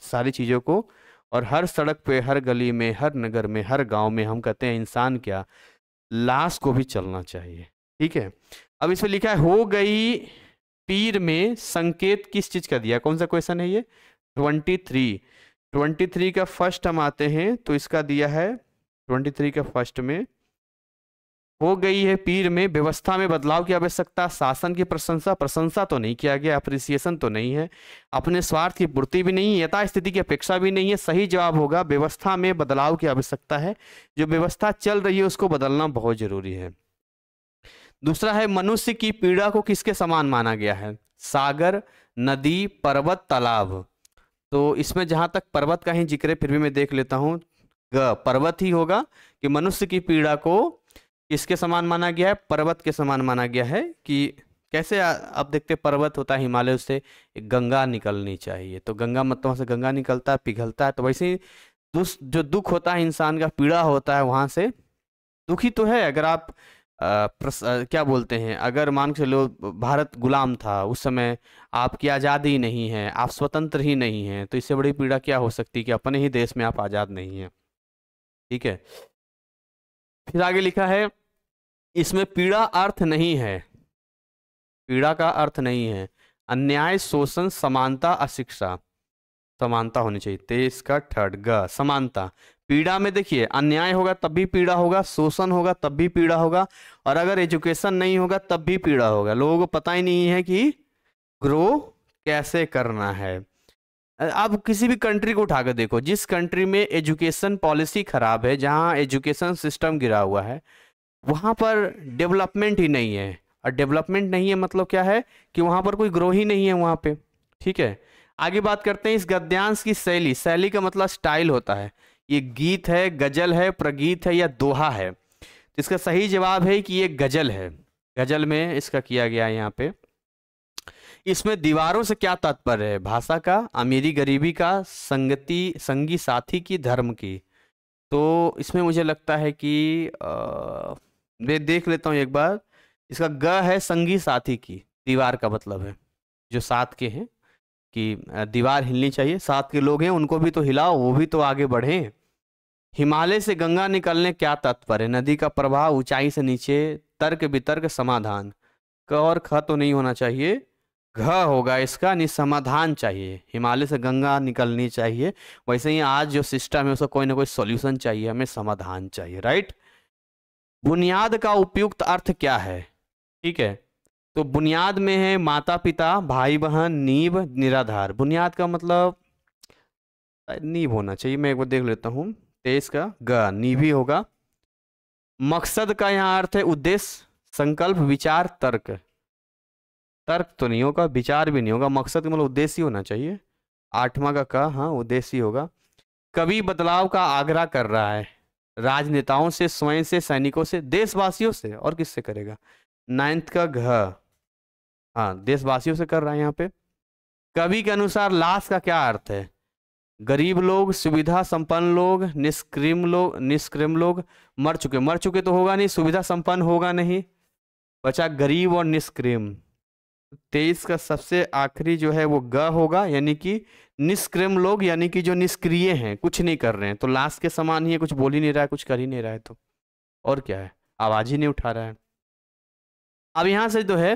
सारी चीज़ों को। और हर सड़क पे, हर गली में, हर नगर में, हर गांव में, हम कहते हैं इंसान क्या, लाश को भी चलना चाहिए। ठीक है, अब इसमें लिखा है हो गई पीर में संकेत किस चीज का दिया, कौन सा क्वेश्चन है ये? 23 का फर्स्ट हम आते हैं तो इसका दिया है 23 का फर्स्ट में, हो गई है पीर में व्यवस्था में बदलाव की आवश्यकता, शासन की प्रशंसा तो नहीं किया गया, अप्रिसिएशन तो नहीं है, अपने स्वार्थ की पूर्ति भी नहीं है, यथास्थिति की अपेक्षा भी नहीं है। सही जवाब होगा व्यवस्था में बदलाव की आवश्यकता है, जो व्यवस्था चल रही है उसको बदलना बहुत जरूरी है। दूसरा है मनुष्य की पीड़ा को किसके समान माना गया है? सागर, नदी, पर्वत, तालाब। तो इसमें जहां तक पर्वत का ही जिक्र है, फिर भी मैं देख लेता हूं, पर्वत ही होगा कि मनुष्य की पीड़ा को किसके समान माना गया है? पर्वत के समान माना गया है। कि कैसे अब देखते पर्वत होता है, हिमालय से एक गंगा निकलनी चाहिए, तो गंगा मतलब से गंगा निकलता है, पिघलता है, तो वैसे ही जो दुख होता है इंसान का, पीड़ा होता है, वहां से दुखी तो है। अगर आप क्या बोलते हैं, अगर मान के चलो भारत गुलाम था उस समय, आपकी आज़ादी नहीं है, आप स्वतंत्र ही नहीं हैं, तो इससे बड़ी पीड़ा क्या हो सकती है कि अपने ही देश में आप आज़ाद नहीं हैं। ठीक है, फिर आगे लिखा है इसमें पीड़ा अर्थ नहीं है, पीड़ा का अर्थ नहीं है, अन्याय, शोषण, समानता, अशिक्षा, समानता होनी चाहिए। 23 का थर्ड ग, समानता। पीड़ा में देखिए अन्याय होगा तब भी पीड़ा होगा, शोषण होगा तब भी पीड़ा होगा, और अगर एजुकेशन नहीं होगा तब भी पीड़ा होगा। लोगों को पता ही नहीं है कि ग्रो कैसे करना है। अब किसी भी कंट्री को उठाकर देखो, जिस कंट्री में एजुकेशन पॉलिसी खराब है, जहाँ एजुकेशन सिस्टम गिरा हुआ है, वहाँ पर डेवलपमेंट ही नहीं है। और डेवलपमेंट नहीं है मतलब क्या है कि वहाँ पर कोई ग्रो ही नहीं है वहाँ पे। ठीक है, आगे बात करते हैं इस गद्यांश की शैली। शैली का मतलब स्टाइल होता है। ये गीत है, गजल है, प्रगीत है या दोहा है? तो इसका सही जवाब है कि ये गजल है। गजल में इसका किया गया है यहाँ पे। इसमें दीवारों से क्या तात्पर्य है? भाषा का, अमीरी गरीबी का, संगति संगी साथी की, धर्म की। तो इसमें मुझे लगता है कि मैं देख लेता हूँ एक बार। इसका ग है संगी साथी की। दीवार का मतलब है जो साथ के हैं, कि दीवार हिलनी चाहिए, साथ के लोग हैं उनको भी तो हिलाओ, वो भी तो आगे बढ़ें। हिमालय से गंगा निकलने क्या तात्पर्य? नदी का प्रवाह, ऊंचाई से नीचे, तर्क वितर्क, समाधान। क और ख तो नहीं होना चाहिए, घ होगा इसका, नहीं समाधान चाहिए। हिमालय से गंगा निकलनी चाहिए, वैसे ही आज जो सिस्टम है उसका कोई ना कोई सॉल्यूशन चाहिए, हमें समाधान चाहिए। राइट। बुनियाद का उपयुक्त अर्थ क्या है? ठीक है, तो बुनियाद में है माता पिता, भाई बहन, नींव, निराधार। बुनियाद का मतलब नींव होना चाहिए, मैं एक बार देख लेता हूँ। 23 का ग नींव ही होगा। मकसद का यहाँ अर्थ है उद्देश्य, संकल्प, विचार, तर्क। तर्क तो नहीं होगा, विचार भी नहीं होगा, मकसद का मतलब उद्देश्य ही होना चाहिए। 8वां का क, हाँ उद्देश्य ही होगा। कवि बदलाव का आग्रह कर रहा है, राजनेताओं से, स्वयं से, सैनिकों से, देशवासियों से, और किससे करेगा? 9th का घ, हाँ देशवासियों से कर रहा है यहाँ पे। कवि के अनुसार लाश का क्या अर्थ है? गरीब लोग, सुविधा संपन्न लोग, निष्क्रिम लोग, मर चुके तो होगा नहीं, सुविधा संपन्न होगा नहीं, बचा गरीब और निष्क्रिम। 23 का सबसे आखिरी जो है वो ग होगा, यानी कि निष्क्रिम लोग, यानी कि जो निष्क्रिय हैं, कुछ नहीं कर रहे हैं। तो लाश के समान ही है, कुछ बोल ही नहीं रहा है, कुछ कर ही नहीं रहा है, तो और क्या है, आवाज ही नहीं उठा रहा है। अब यहाँ से जो है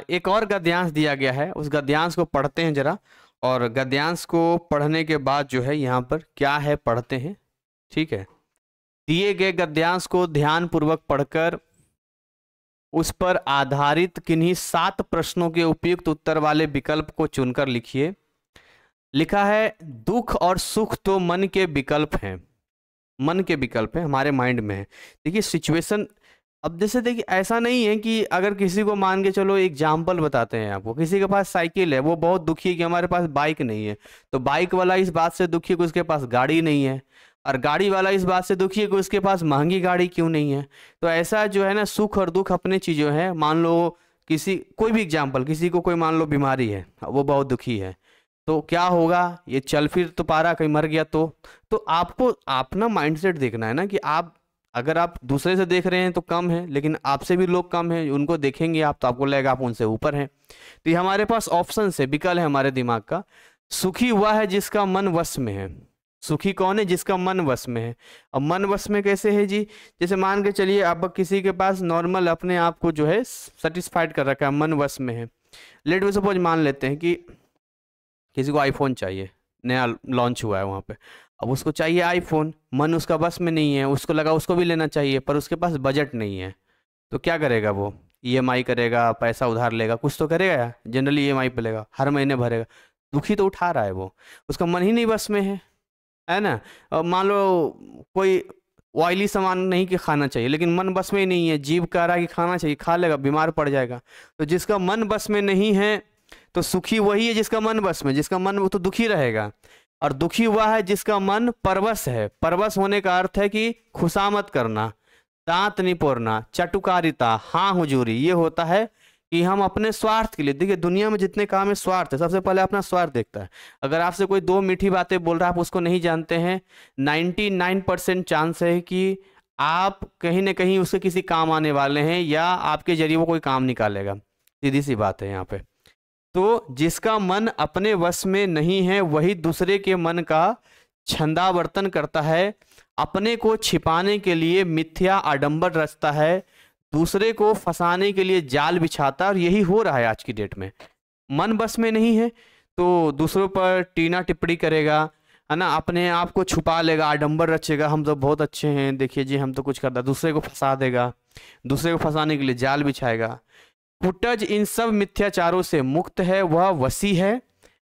एक और गद्यांश दिया गया है, उस गद्यांश को पढ़ते हैं जरा, और गद्यांश को पढ़ने के बाद जो है यहाँ पर क्या है पढ़ते हैं। ठीक है, दिए गए गद्यांश को ध्यान पूर्वक पढ़कर उस पर आधारित किन्हीं 7 प्रश्नों के उपयुक्त उत्तर वाले विकल्प को चुनकर लिखिए। लिखा है, दुख और सुख तो मन के विकल्प हैं, मन के विकल्प हैं, हमारे माइंड में है। देखिए सिचुएशन, अब जैसे देखिए ऐसा नहीं है कि अगर किसी को मान के चलो, एग्जाम्पल बताते हैं आपको, किसी के पास साइकिल है, वो बहुत दुखी है कि हमारे पास बाइक नहीं है, तो बाइक वाला इस बात से दुखी है कि उसके पास गाड़ी नहीं है, और गाड़ी वाला इस बात से दुखी है कि उसके पास महंगी गाड़ी क्यों नहीं है। तो ऐसा जो है ना, सुख और दुख अपने चीज़ों हैं। मान लो किसी, कोई भी एग्जाम्पल, किसी को कोई मान लो बीमारी है, वो बहुत दुखी है, तो क्या होगा, ये चल फिर तो पा रहा, कहीं मर गया तो आपको अपना माइंडसेट देखना है ना, कि आप अगर आप दूसरे से देख रहे हैं तो कम है, लेकिन आपसे भी लोग कम हैं, उनको देखेंगे आप तो आपको लगेगा आप उनसे ऊपर हैं। तो ये हमारे पास ऑप्शन है, विकल्प है हमारे दिमाग का। सुखी हुआ है जिसका मन वश में है। सुखी कौन है? जिसका मन वश में है। अब मन वश में कैसे है जी? जैसे मान के चलिए आप किसी के पास नॉर्मल अपने आप को जो है सेटिस्फाइड कर रखा है, मन वश में है। लेट वी सपोज मान लेते हैं कि किसी को आईफोन चाहिए, नया लॉन्च हुआ है वहाँ पे, अब उसको चाहिए आईफोन, मन उसका बस में नहीं है, उसको लगा उसको भी लेना चाहिए, पर उसके पास बजट नहीं है, तो क्या करेगा वो? ईएमआई करेगा, पैसा उधार लेगा, कुछ तो करेगा, जनरली ईएमआई पे लेगा, हर महीने भरेगा। दुखी तो उठा रहा है वो, उसका मन ही नहीं बस में है ना। अब मान लो कोई ऑयली सामान नहीं कि खाना चाहिए, लेकिन मन बस में ही नहीं है, जीभ कह रहा है कि खाना चाहिए, खा लेगा, बीमार पड़ जाएगा। तो जिसका मन बस में नहीं है, तो सुखी वही है जिसका मन बस में, जिसका मन वो तो दुखी रहेगा। और दुखी हुआ है जिसका मन परवश है। परवश होने का अर्थ है कि खुशामद करना, दांत निपोरना, चटुकारिता, हाँ हुजूरी, ये होता है कि हम अपने स्वार्थ के लिए, देखिए दुनिया में जितने काम है स्वार्थ है, सबसे पहले अपना स्वार्थ देखता है। अगर आपसे कोई 2 मीठी बातें बोल रहा है, आप उसको नहीं जानते हैं, 99% चांस है कि आप कहीं ना कहीं उसके किसी काम आने वाले हैं, या आपके जरिए वो कोई काम निकालेगा। सीधी सी बात है यहाँ पे। तो जिसका मन अपने वश में नहीं है, वही दूसरे के मन का छंदावर्तन करता है, अपने को छिपाने के लिए मिथ्या आडंबर रचता है, दूसरे को फंसाने के लिए जाल बिछाता है। और यही हो रहा है आज की डेट में। मन बस में नहीं है तो दूसरों पर टीना टिप्पणी करेगा, है ना, अपने आप को छुपा लेगा, आडंबर रचेगा, हम तो बहुत अच्छे हैं, देखिए जी हम तो कुछ करता, दूसरे को फंसा देगा, दूसरे को फंसाने के लिए जाल बिछाएगा। कुटज इन सब मिथ्याचारों से मुक्त है, वह वसी है,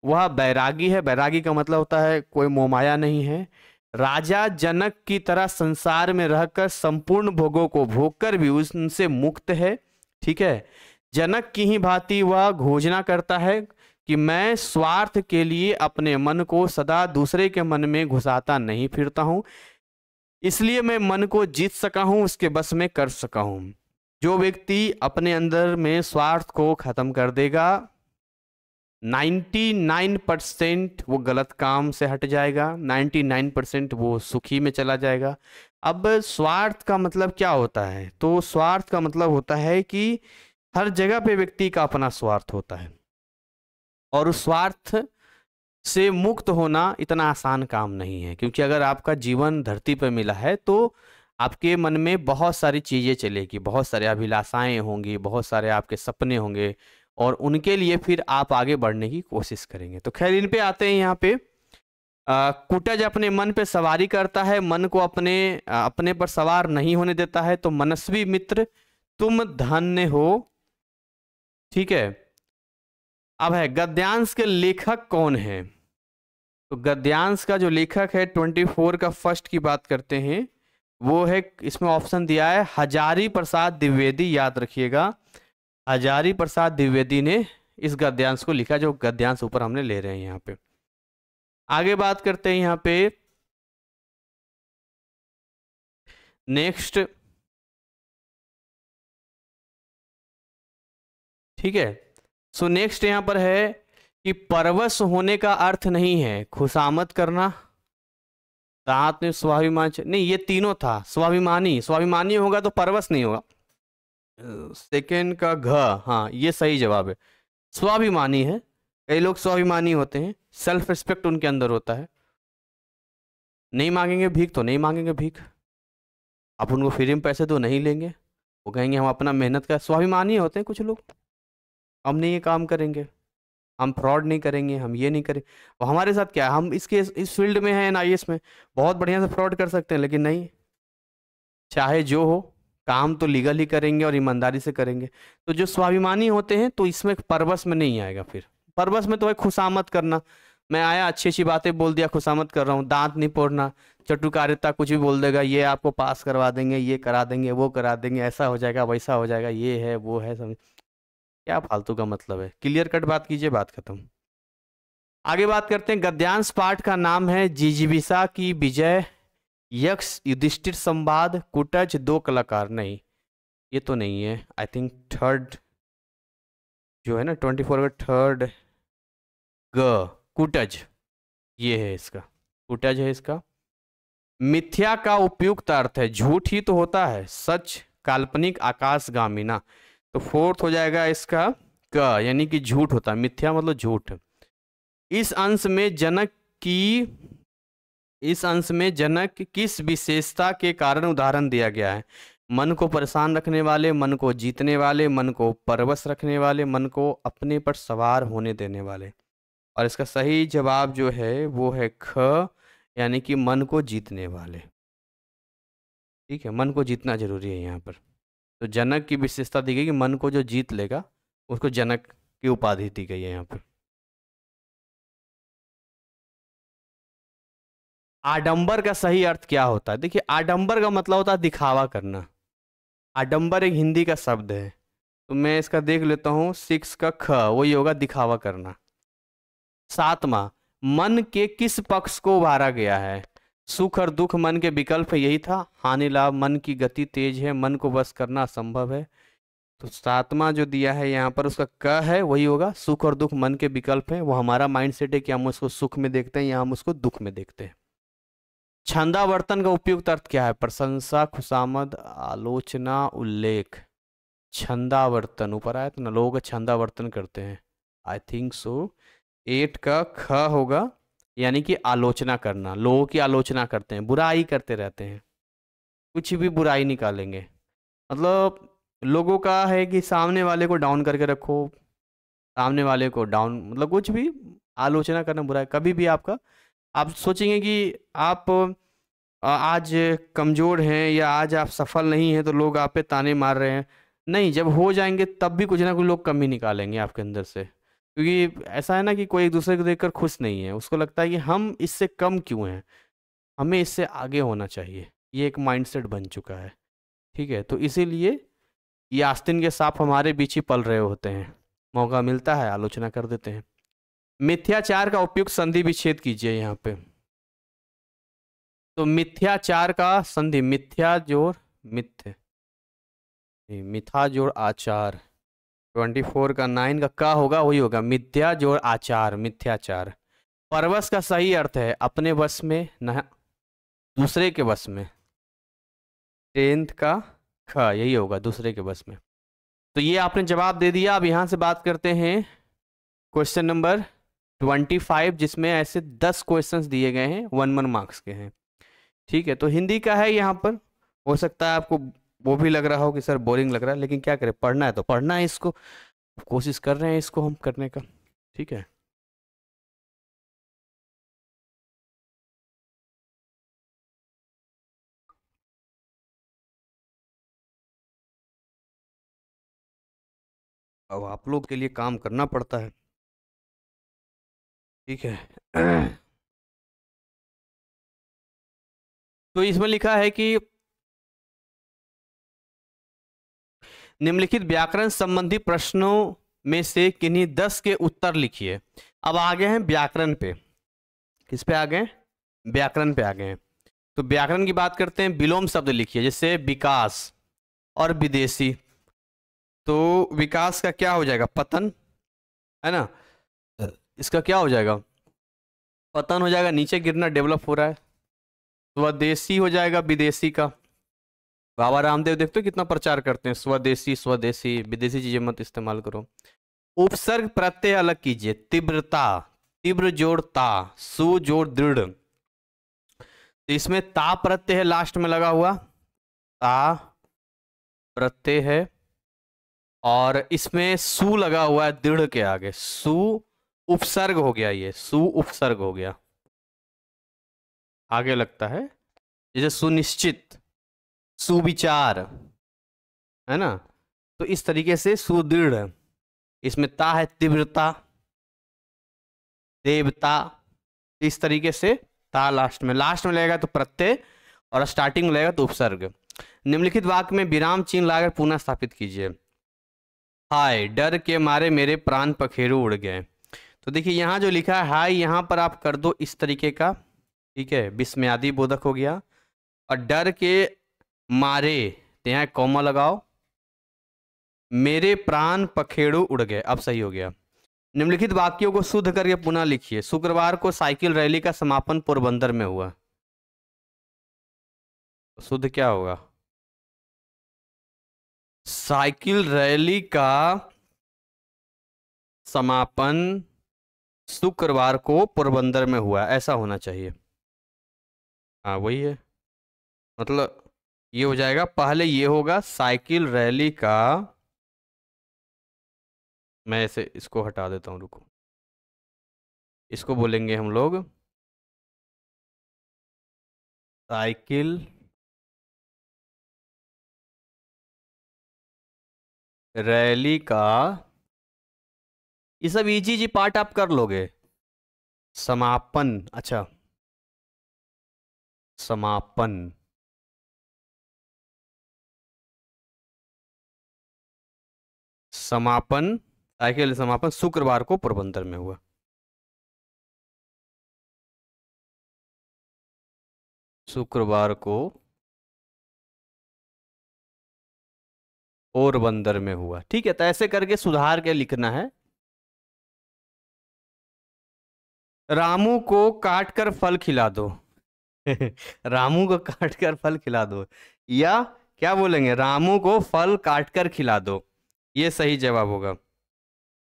वह बैरागी है। बैरागी का मतलब होता है कोई मोहमाया नहीं है। राजा जनक की तरह संसार में रहकर संपूर्ण भोगों को भोग कर भी उनसे मुक्त है। ठीक है, जनक की ही भांति वह घोषणा करता है कि मैं स्वार्थ के लिए अपने मन को सदा दूसरे के मन में घुसाता नहीं फिरता हूं, इसलिए मैं मन को जीत सका हूं, उसके बस में कर सका हूं। जो व्यक्ति अपने अंदर में स्वार्थ को खत्म कर देगा, 99% वो गलत काम से हट जाएगा, 99% वो सुखी में चला जाएगा। अब स्वार्थ का मतलब क्या होता है? तो स्वार्थ का मतलब होता है कि हर जगह पे व्यक्ति का अपना स्वार्थ होता है, और उस स्वार्थ से मुक्त होना इतना आसान काम नहीं है, क्योंकि अगर आपका जीवन धरती पर मिला है तो आपके मन में बहुत सारी चीज़ें चलेगी, बहुत सारे अभिलाषाएं होंगी, बहुत सारे आपके सपने होंगे, और उनके लिए फिर आप आगे बढ़ने की कोशिश करेंगे। तो खैर इन पे आते हैं। यहाँ पे कुटज अपने मन पे सवारी करता है, मन को अपने पर सवार नहीं होने देता है। तो मनस्वी मित्र तुम धन्य हो। ठीक है, अब है गद्यांश के लेखक कौन है? तो गद्यांश का जो लेखक है 24 का फर्स्ट की बात करते हैं, वो है, इसमें ऑप्शन दिया है हजारी प्रसाद द्विवेदी। याद रखिएगा, हजारी प्रसाद द्विवेदी ने इस गद्यांश को लिखा, जो गद्यांश ऊपर हमने ले रहे हैं यहाँ पे। आगे बात करते हैं यहाँ पे नेक्स्ट। ठीक है, सो नेक्स्ट यहाँ पर है कि परवश होने का अर्थ नहीं है खुशामद करना। दांत ने स्वाभिमान, नहीं ये तीनों था, स्वाभिमानी, स्वाभिमानी होगा तो परवश नहीं होगा। सेकंड का घ, हाँ ये सही जवाब है, स्वाभिमानी है। कई लोग स्वाभिमानी होते हैं, सेल्फ रिस्पेक्ट उनके अंदर होता है। नहीं मांगेंगे भीख तो नहीं मांगेंगे भीख, आप उनको फ्री में पैसे तो नहीं लेंगे, वो कहेंगे हम अपना मेहनत का, स्वाभिमानी होते हैं कुछ लोग। हम नहीं ये काम करेंगे, हम फ्रॉड नहीं करेंगे, हम ये नहीं करेंगे। और हमारे साथ क्या है, हम इस फील्ड में हैं NIS में, बहुत बढ़िया से फ्रॉड कर सकते हैं, लेकिन नहीं, चाहे जो हो काम तो लीगल ही करेंगे और ईमानदारी से करेंगे। तो जो स्वाभिमानी होते हैं तो इसमें परवश में नहीं आएगा। फिर परवश में तो है खुशामद करना, मैं आया अच्छी अच्छी बातें बोल दिया, खुशामद कर रहा हूँ। दांत नहीं पोड़ना, चटुकारिता, कुछ भी बोल देगा, ये आपको पास करवा देंगे, ये करा देंगे, वो करा देंगे, ऐसा हो जाएगा, वैसा हो जाएगा, ये है वो है, समझ क्या फालतू का मतलब है। क्लियर कट बात कीजिए, बात खत्म। आगे बात करते हैं। गद्यांश पाठ का नाम है जिजीविषा की विजय, यक्ष युधिष्ठिर संवाद, कुटज, दो कलाकार। नहीं, ये तो नहीं है, आई थिंक थर्ड जो है ना 24 का थर्ड ग, कुटज, ये है इसका, कुटज है इसका। मिथ्या का उपयुक्त अर्थ है, झूठ ही तो होता है, सच, काल्पनिक, आकाशगामिना। तो फोर्थ हो जाएगा इसका क, यानी कि झूठ होता है, मिथ्या मतलब झूठ। इस अंश में जनक किस विशेषता के कारण उदाहरण दिया गया है? मन को परेशान रखने वाले, मन को जीतने वाले, मन को परवश रखने वाले, मन को अपने पर सवार होने देने वाले। और इसका सही जवाब जो है वो है ख, यानी कि मन को जीतने वाले। ठीक है, मन को जीतना जरूरी है यहाँ पर। तो जनक की विशेषता दी गई कि मन को जो जीत लेगा उसको जनक की उपाधि दी गई है यहाँ पर। आडंबर का सही अर्थ क्या होता है? देखिए, आडंबर का मतलब होता है दिखावा करना। आडंबर एक हिंदी का शब्द है, तो मैं इसका देख लेता हूँ 6 का ख, वही होगा दिखावा करना। 7वां, मन के किस पक्ष को उभारा गया है? सुख और दुख मन के विकल्प है, यही था। हानि लाभ, मन की गति तेज है, मन को बस करना असंभव है। तो 7वां जो दिया है यहाँ पर उसका क है, वही होगा। सुख और दुख मन के विकल्प है, वो हमारा माइंडसेट है कि हम उसको सुख में देखते हैं या हम उसको दुख में देखते हैं। छंदावर्तन का उपयुक्त अर्थ क्या है? प्रशंसा, खुशामद, आलोचना, उल्लेख। छंदावर्तन ऊपर आया तो ना, लोग छंदावर्तन करते हैं, आई थिंक सो 8 का ख होगा, यानी कि आलोचना करना। लोगों की आलोचना करते हैं, बुराई करते रहते हैं, कुछ भी बुराई निकालेंगे। मतलब लोगों का है कि सामने वाले को डाउन करके रखो, सामने वाले को डाउन, मतलब कुछ भी आलोचना करना बुरा है। कभी भी आपका आप सोचेंगे कि आप आज कमज़ोर हैं या आज आप सफल नहीं हैं तो लोग आप पे ताने मार रहे हैं। नहीं, जब हो जाएंगे तब भी कुछ ना कुछ लोग कमी निकालेंगे आपके अंदर से, क्योंकि ऐसा है ना कि कोई एक दूसरे को देखकर खुश नहीं है, उसको लगता है कि हम इससे कम क्यों हैं, हमें इससे आगे होना चाहिए। ये एक माइंडसेट बन चुका है। ठीक है, तो इसीलिए ये आस्तीन के सांप हमारे बीच ही पल रहे होते हैं, मौका मिलता है आलोचना कर देते हैं। मिथ्याचार का उपयुक्त संधि विच्छेद कीजिए यहाँ पे। तो मिथ्याचार का संधि, मिथ्या जोड़ मिथ्य, नहीं, मिथा जोड़ आचार। 24 का 9 का होगा वही होगा, मिथ्या जोड़ आचार, मिथ्याचार। परवश का सही अर्थ है अपने वश में, न दूसरे के वश में। 10th का यही होगा, दूसरे के वश में। तो ये आपने जवाब दे दिया। अब यहां से बात करते हैं क्वेश्चन नंबर 25, जिसमें ऐसे 10 क्वेश्चंस दिए गए हैं, 1 मार्क्स के हैं। ठीक है, तो हिंदी का है यहाँ पर। हो सकता है आपको वो भी लग रहा हो कि सर बोरिंग लग रहा है, लेकिन क्या करें, पढ़ना है तो पढ़ना है इसको, कोशिश कर रहे हैं इसको हम करने का। ठीक है, अब आप लोग के लिए काम करना पड़ता है। ठीक है तो इसमें लिखा है कि निम्नलिखित व्याकरण संबंधी प्रश्नों में से किन्हीं 10 के उत्तर लिखिए। अब आ गए हैं व्याकरण पे। किस पे आ गए? व्याकरण पे आ गए हैं। तो व्याकरण की बात करते हैं। विलोम शब्द लिखिए, जैसे विकास और विदेशी। तो विकास का क्या हो जाएगा? पतन, है ना। इसका क्या हो जाएगा? पतन हो जाएगा, नीचे गिरना, डेवलप हो रहा है। स्वदेशी हो जाएगा विदेशी का। बाबा रामदेव देखते हो कितना प्रचार करते हैं, स्वदेशी स्वदेशी, विदेशी चीजें मत इस्तेमाल करो। उपसर्ग प्रत्यय अलग कीजिए। तीव्रता, तीव्र जोड़ ता, सु जोड़ दृढ़। तो इसमें ता प्रत्यय है लास्ट में लगा हुआ, ता प्रत्यय है, और इसमें सु लगा हुआ है दृढ़ के आगे, सु उपसर्ग हो गया, ये सु उपसर्ग हो गया, आगे लगता है। जैसे सुनिश्चित, सुविचार, है ना। तो इस तरीके से सुदृढ़, इसमें ता है तीव्रता, देवता, इस तरीके से ता लास्ट में लगेगा तो प्रत्यय, और स्टार्टिंग में लगेगा तो उपसर्ग। निम्नलिखित वाक्य में विराम चिन्ह लगाकर पुनः स्थापित कीजिए। हाय डर के मारे मेरे प्राण पखेरु उड़ गए। तो देखिए यहाँ जो लिखा है हाय, यहाँ पर आप कर दो इस तरीके का। ठीक है, विस्मयादि बोधक हो गया। और डर के मारे, तो यहाँ कॉमा लगाओ, मेरे प्राण पखेरु उड़ गए, अब सही हो गया। निम्नलिखित वाक्यों को शुद्ध करके पुनः लिखिए। शुक्रवार को साइकिल रैली का समापन पोरबंदर में हुआ। शुद्ध क्या होगा? साइकिल रैली का समापन शुक्रवार को पोरबंदर में हुआ, ऐसा होना चाहिए। हाँ वही है, मतलब ये हो जाएगा। पहले ये होगा साइकिल रैली का, मैं ऐसे इसको हटा देता हूँ, रुको। इसको बोलेंगे हम लोग साइकिल रैली का, ये सब इजी जी पार्ट आप कर लोगे। समापन, अच्छा समापन, समापन, साइकिल समापन शुक्रवार को पोरबंदर में हुआ। शुक्रवार को पोरबंदर में हुआ। ठीक है, तो ऐसे करके सुधार के लिखना है। रामू को काट कर फल खिला दो रामू को काट कर फल खिला दो, या क्या बोलेंगे, रामू को फल काट कर खिला दो, ये सही जवाब होगा।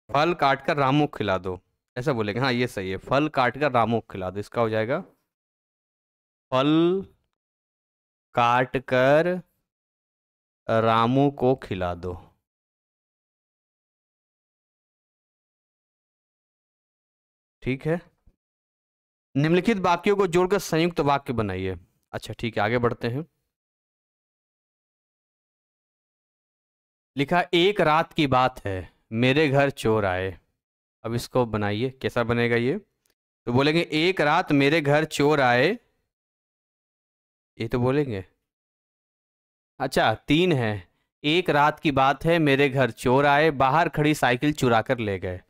फल काट कर रामू को खिला दो, ऐसा बोलेंगे। हाँ ये सही है, फल काट कर रामू को खिला दो, इसका हो जाएगा फल काट कर रामू को खिला दो। ठीक है, निम्नलिखित वाक्यों को जोड़कर संयुक्त वाक्य बनाइए। अच्छा ठीक है, आगे बढ़ते हैं। लिखा एक रात की बात है, मेरे घर चोर आए। अब इसको बनाइए, कैसा बनेगा ये? तो बोलेंगे एक रात मेरे घर चोर आए, ये तो बोलेंगे। अच्छा 3 है। एक रात की बात है, मेरे घर चोर आए, बाहर खड़ी साइकिल चुरा कर ले गए।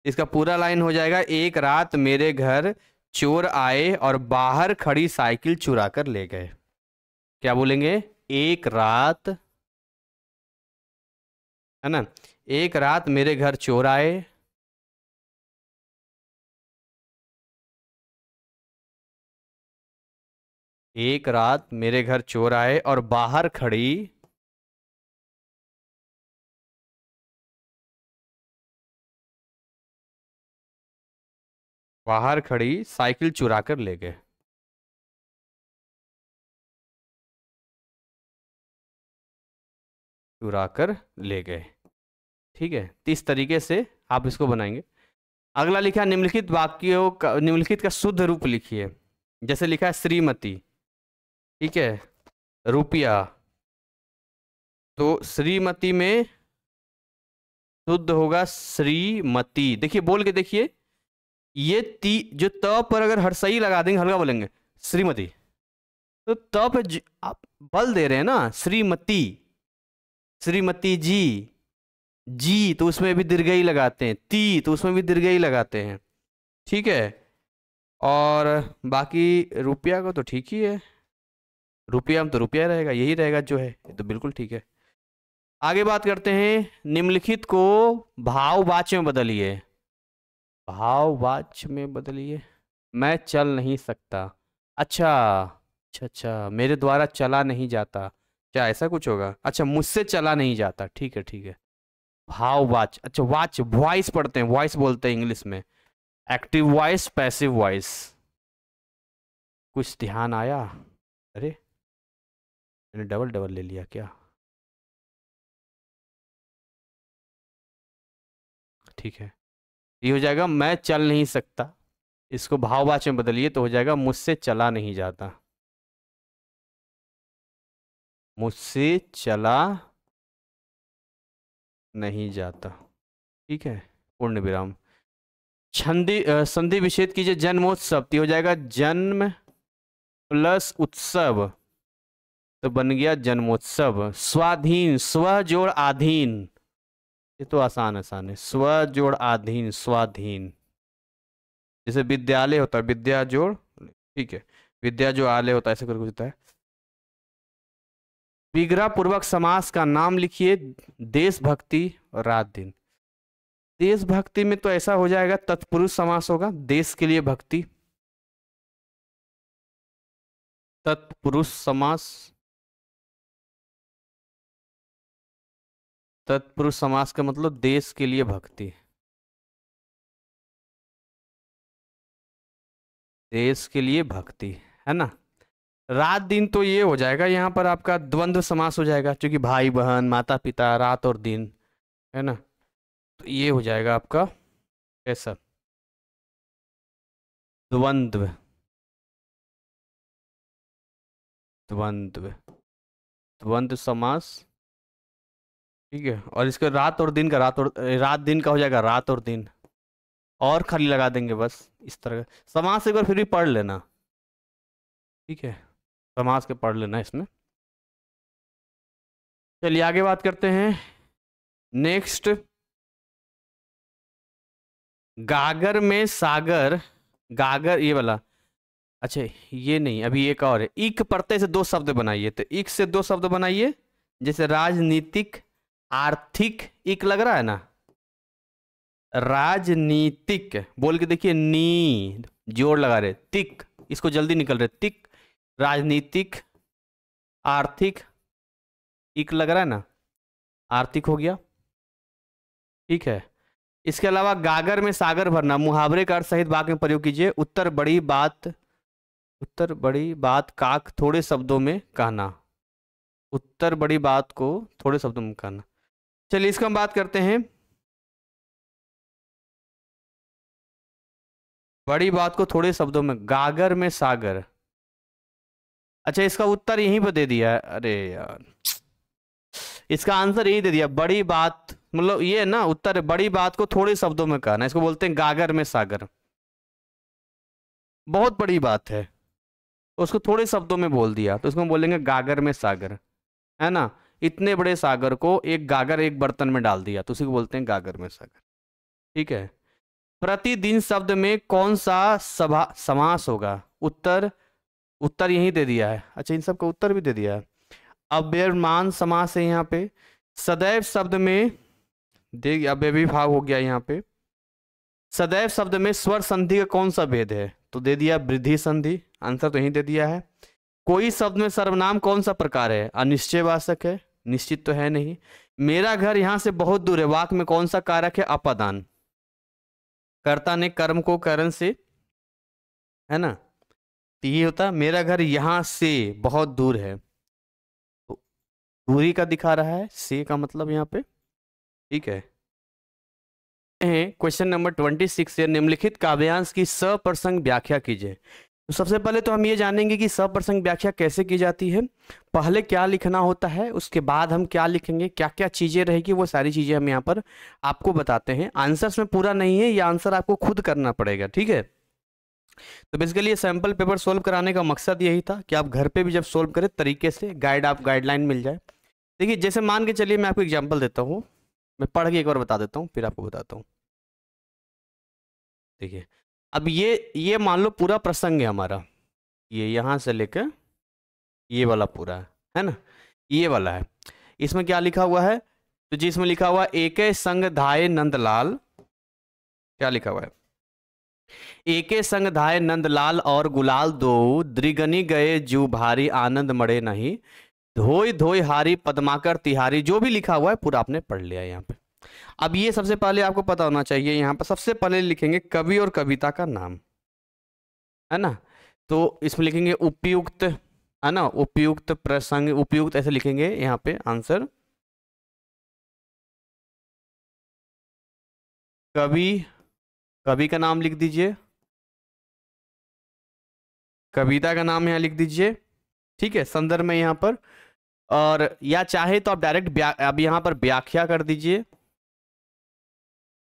इसका पूरा लाइन हो जाएगा, एक रात मेरे घर चोर आए और बाहर खड़ी साइकिल चुरा कर ले गए। क्या बोलेंगे? एक रात, है ना, एक रात मेरे घर चोर आए, एक रात मेरे घर चोर आए और बाहर खड़ी साइकिल चुरा कर ले गए। चुरा कर ले गए। ठीक है, तो इस तरीके से आप इसको बनाएंगे। अगला लिखा निम्नलिखित वाक्यों का, निम्नलिखित का शुद्ध रूप लिखिए। जैसे लिखा है श्रीमती, ठीक है, रुपया, तो श्रीमती में शुद्ध होगा श्रीमती। देखिए बोल के देखिए, ये ती जो त पर अगर हर्षई लगा देंगे, हल्का बोलेंगे श्रीमती, तो त पे आप बल दे रहे हैं ना, श्रीमती, श्रीमती जी, जी तो उसमें भी दीर्घई लगाते हैं, ती तो उसमें भी दीर्घई लगाते हैं। ठीक है, और बाकी रुपया का तो ठीक ही है, रुपया में तो रुपया रहेगा, यही रहेगा जो है, ये तो बिल्कुल ठीक है। आगे बात करते हैं, निम्नलिखित को भाववाच्य में बदलिए। भाववाच्य में बदलिए। मैं चल नहीं सकता। अच्छा अच्छा अच्छा, मेरे द्वारा चला नहीं जाता, क्या ऐसा कुछ होगा? अच्छा मुझसे चला नहीं जाता, ठीक है ठीक है। भाववाच्य, अच्छा वाच्य, वॉइस पढ़ते हैं, वॉइस बोलते हैं इंग्लिश में, एक्टिव वॉइस, पैसिव वॉइस। कुछ ध्यान आया? अरे मैंने डबल डबल ले लिया क्या? ठीक है, ये हो जाएगा मैं चल नहीं सकता, इसको भाववाच्य में बदलिए तो हो जाएगा मुझसे चला नहीं जाता, मुझसे चला नहीं जाता। ठीक है, पूर्ण विराम। संधि विच्छेद कीजिए, जन्मोत्सव, तो हो जाएगा जन्म प्लस उत्सव, तो बन गया जन्मोत्सव। स्वाधीन, स्व जोड़ आधीन, ये तो आसान आसान है, स्व जोड़ आधीन, स्वाधीन। जैसे विद्यालय होता है, विद्या जोड़, ठीक है, विद्या जो आलय होता है, ऐसे करके कुछ होता है। विग्रह पूर्वक समास का नाम लिखिए, देशभक्ति और रात दिन। देशभक्ति में तो ऐसा हो जाएगा, तत्पुरुष समास होगा, देश के लिए भक्ति, तत्पुरुष समास, तत्पुरुष समास का मतलब देश के लिए भक्ति, देश के लिए भक्ति, है ना। रात दिन तो ये हो जाएगा, यहाँ पर आपका द्वंद्व समास हो जाएगा, क्योंकि भाई बहन, माता पिता, रात और दिन, है ना, तो ये हो जाएगा आपका कैसा? द्वंद्व, द्वंद्व, द्वंद्व समास। ठीक है, और इसका रात और दिन का, रात दिन का हो जाएगा रात और दिन, और खाली लगा देंगे बस, इस तरह का समास एक बार फिर भी पढ़ लेना। ठीक है, समास के पढ़ लेना इसमें। चलिए आगे बात करते हैं। नेक्स्ट, गागर में सागर, गागर ये वाला, अच्छा ये नहीं, अभी एक और है, इक पढ़ते से 2 शब्द बनाइए, तो इक से 2 शब्द बनाइए। जैसे राजनीतिक, आर्थिक, इक लग रहा है ना, राजनीतिक बोल के देखिए, नी जोड़ लगा रहे, तिक, इसको जल्दी निकल रहे, तिक, राजनीतिक, आर्थिक, इक लग रहा है ना, आर्थिक हो गया। ठीक है, इसके अलावा गागर में सागर भरना, मुहावरे का अर्थ सहित वाक्य में प्रयोग कीजिए। उत्तर बड़ी बात, उत्तर बड़ी बात काक थोड़े शब्दों में कहना, उत्तर बड़ी बात को थोड़े शब्दों में कहना। चलिए इसका हम बात करते हैं, बड़ी बात को थोड़े शब्दों में, गागर में सागर। अच्छा, इसका उत्तर यहीं पर दे दिया है। अरे यार, इसका आंसर यही दे दिया, बड़ी बात, मतलब ये है ना उत्तर है, बड़ी बात को थोड़े शब्दों में कहना, इसको बोलते हैं गागर में सागर। बहुत बड़ी बात है, तो उसको थोड़े शब्दों में बोल दिया, तो इसको हम बोलेंगे गागर में सागर, है ना। इतने बड़े सागर को एक गागर एक बर्तन में डाल दिया, तो उसी को बोलते हैं गागर में सागर। ठीक है। प्रतिदिन शब्द में कौन सा सभा समास होगा? उत्तर, उत्तर यही दे दिया है। अच्छा, इन सब का उत्तर भी दे दिया है। अव्ययमान समास है यहाँ पे। सदैव शब्द में दे, अव्ययी भाव हो गया यहाँ पे। सदैव शब्द में स्वर संधि का कौन सा भेद है? तो दे दिया वृद्धि संधि, आंसर तो यही दे दिया है। कोई शब्द में सर्वनाम कौन सा प्रकार है? अनिश्चयवाचक है, निश्चित तो है नहीं। मेरा घर यहां से बहुत दूर है, वाक्य में कौन सा कारक है? अपादान। कर्ता ने कर्म को कारण से, है ना, तो ये होता है मेरा घर यहां से बहुत दूर है, तो दूरी का दिखा रहा है, से का मतलब यहाँ पे। ठीक है। क्वेश्चन नंबर 26 से, निम्नलिखित काव्यांश की सप्रसंग व्याख्या कीजिए। तो सबसे पहले तो हम ये जानेंगे कि सप्रसंग व्याख्या कैसे की जाती है, पहले क्या लिखना होता है, उसके बाद हम क्या लिखेंगे, क्या क्या चीजें रहेगी, वो सारी चीजें हम यहाँ पर आपको बताते हैं। आंसर्स में पूरा नहीं है, ये आंसर आपको खुद करना पड़ेगा। ठीक है। तो बेसिकली ये सैंपल पेपर सोल्व कराने का मकसद यही था कि आप घर पे भी जब सोल्व करें तरीके से गाइडलाइन मिल जाए। देखिए, जैसे मान के चलिए मैं आपको एग्जाम्पल देता हूँ, मैं पढ़ के एक बार बता देता हूँ, फिर आपको बताता हूँ। देखिए, अब ये मान लो पूरा प्रसंग है हमारा, ये यहाँ से लेकर ये वाला पूरा है ना, ये वाला है। इसमें क्या लिखा हुआ है? तो जी इसमें लिखा हुआ एके संग धाये नंदलाल, क्या लिखा हुआ है? एके संग धाये नंदलाल और गुलाल दो, द्रिगनी गए जू भारी आनंद मड़े नहीं, धोई धोई हारी पद्माकर तिहारी। जो भी लिखा हुआ है पूरा आपने पढ़ लिया यहाँ पे। अब ये सबसे पहले आपको पता होना चाहिए, यहाँ पर सबसे पहले लिखेंगे कवि और कविता का नाम, है ना। तो इसमें लिखेंगे उपयुक्त, है ना, उपयुक्त प्रसंग, उपयुक्त ऐसे लिखेंगे यहाँ पे आंसर। कवि, कवि का नाम लिख दीजिए, कविता का नाम यहाँ लिख दीजिए। ठीक है, संदर्भ में यहाँ पर, और या चाहे तो आप डायरेक्ट अब यहाँ पर व्याख्या कर दीजिए।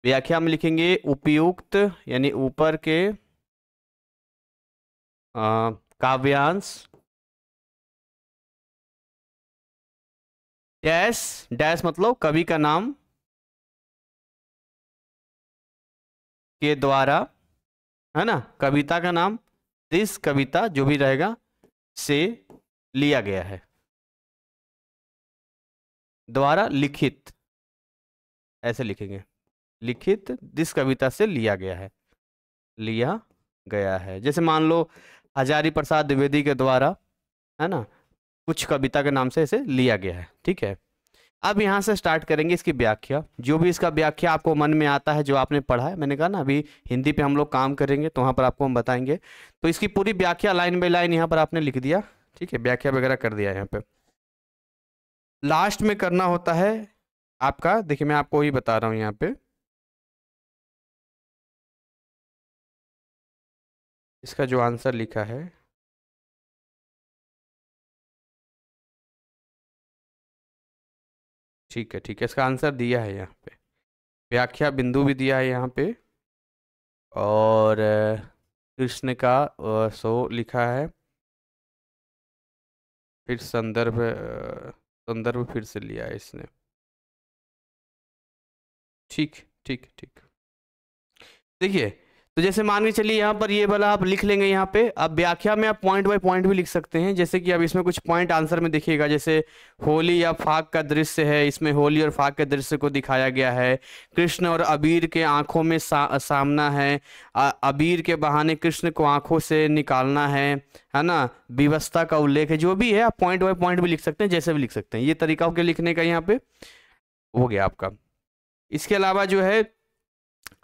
व्याख्या में लिखेंगे उपयुक्त, यानी ऊपर के काव्यांश डैश, डैश मतलब कवि का नाम के द्वारा, है ना, कविता का नाम, इस कविता जो भी रहेगा से लिया गया है, द्वारा लिखित, ऐसे लिखेंगे, लिखित दिस कविता से लिया गया है, लिया गया है। जैसे मान लो हजारी प्रसाद द्विवेदी के द्वारा, है ना, कुछ कविता के नाम से इसे लिया गया है। ठीक है। अब यहाँ से स्टार्ट करेंगे इसकी व्याख्या। जो भी इसका व्याख्या आपको मन में आता है, जो आपने पढ़ा है, मैंने कहा ना अभी हिंदी पे हम लोग काम करेंगे तो वहाँ पर आपको हम बताएंगे। तो इसकी पूरी व्याख्या लाइन बाय लाइन यहाँ पर आपने लिख दिया। ठीक है, व्याख्या वगैरह कर दिया यहाँ पे। लास्ट में करना होता है आपका, देखिए मैं आपको ही बता रहा हूँ यहाँ पे, इसका जो आंसर लिखा है, ठीक है, ठीक है, इसका आंसर दिया है यहाँ पे, व्याख्या बिंदु भी दिया है यहाँ पे, और कृष्ण का सो लिखा है, फिर संदर्भ, संदर्भ फिर से लिया है इसने। ठीक ठीक ठीक। देखिए, तो जैसे मान के चलिए यहाँ पर ये वाला आप लिख लेंगे यहाँ पे। अब व्याख्या में आप पॉइंट बाय पॉइंट भी लिख सकते हैं, जैसे कि अब इसमें कुछ पॉइंट आंसर में देखिएगा, जैसे होली या फाग का दृश्य है, इसमें होली और फाग के दृश्य को दिखाया गया है। कृष्ण और अबीर के आंखों में सामना है, अबीर के बहाने कृष्ण को आंखों से निकालना है ना, विवस्था का उल्लेख है। जो भी है आप पॉइंट बाय पॉइंट भी लिख सकते हैं, जैसे भी लिख सकते हैं। ये तरीका हो गया लिखने का, यहाँ पे हो गया आपका। इसके अलावा जो है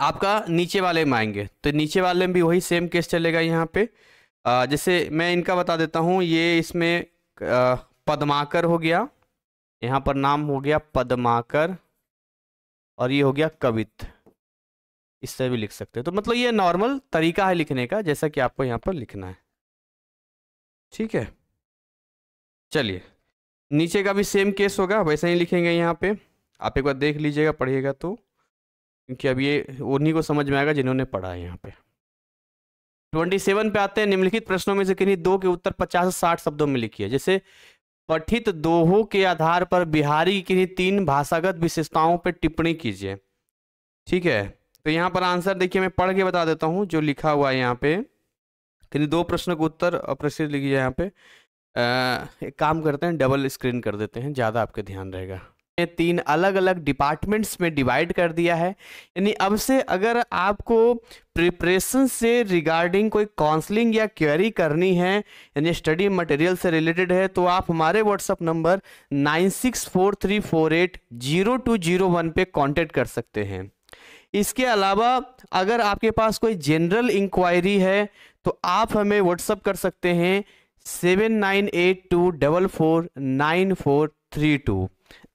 आपका नीचे वाले में आएंगे, तो नीचे वाले में भी वही सेम केस चलेगा यहाँ पे। जैसे मैं इनका बता देता हूँ, ये इसमें पद्माकर हो गया, यहाँ पर नाम हो गया पद्माकर, और ये हो गया कवित। इससे भी लिख सकते हैं। तो मतलब ये नॉर्मल तरीका है लिखने का, जैसा कि आपको यहाँ पर लिखना है। ठीक है, चलिए नीचे का भी सेम केस होगा, वैसे ही लिखेंगे यहाँ पे। आप एक बार देख लीजिएगा, पढ़िएगा तो, क्योंकि अब ये उन्हीं को समझ में आएगा जिन्होंने पढ़ा है। यहाँ पे 27 पे आते हैं। निम्नलिखित प्रश्नों में से किन्हीं दो के उत्तर 50 से 60 शब्दों में लिखिए। जैसे पठित दोहों के आधार पर बिहारी की किन्हीं 3 भाषागत विशेषताओं पर टिप्पणी कीजिए। ठीक है, तो यहाँ पर आंसर देखिए, मैं पढ़ के बता देता हूँ जो लिखा हुआ है यहाँ पे। किन्हीं 2 प्रश्नों के उत्तर प्रश्न लिखिए यहाँ पे। एक काम करते हैं, डबल स्क्रीन कर देते हैं, ज़्यादा आपके ध्यान रहेगा। 3 अलग अलग डिपार्टमेंट्स में डिवाइड कर दिया है। यानी अब से अगर आपको प्रिपरेशन से रिगार्डिंग कोई काउंसलिंग या क्वेरी करनी है, यानी स्टडी मटेरियल से रिलेटेड है, तो आप हमारे व्हाट्सअप नंबर 9643480201 पे कांटेक्ट कर सकते हैं। इसके अलावा अगर आपके पास कोई जनरल इंक्वायरी है तो आप हमें व्हाट्सअप कर सकते हैं 7982449432।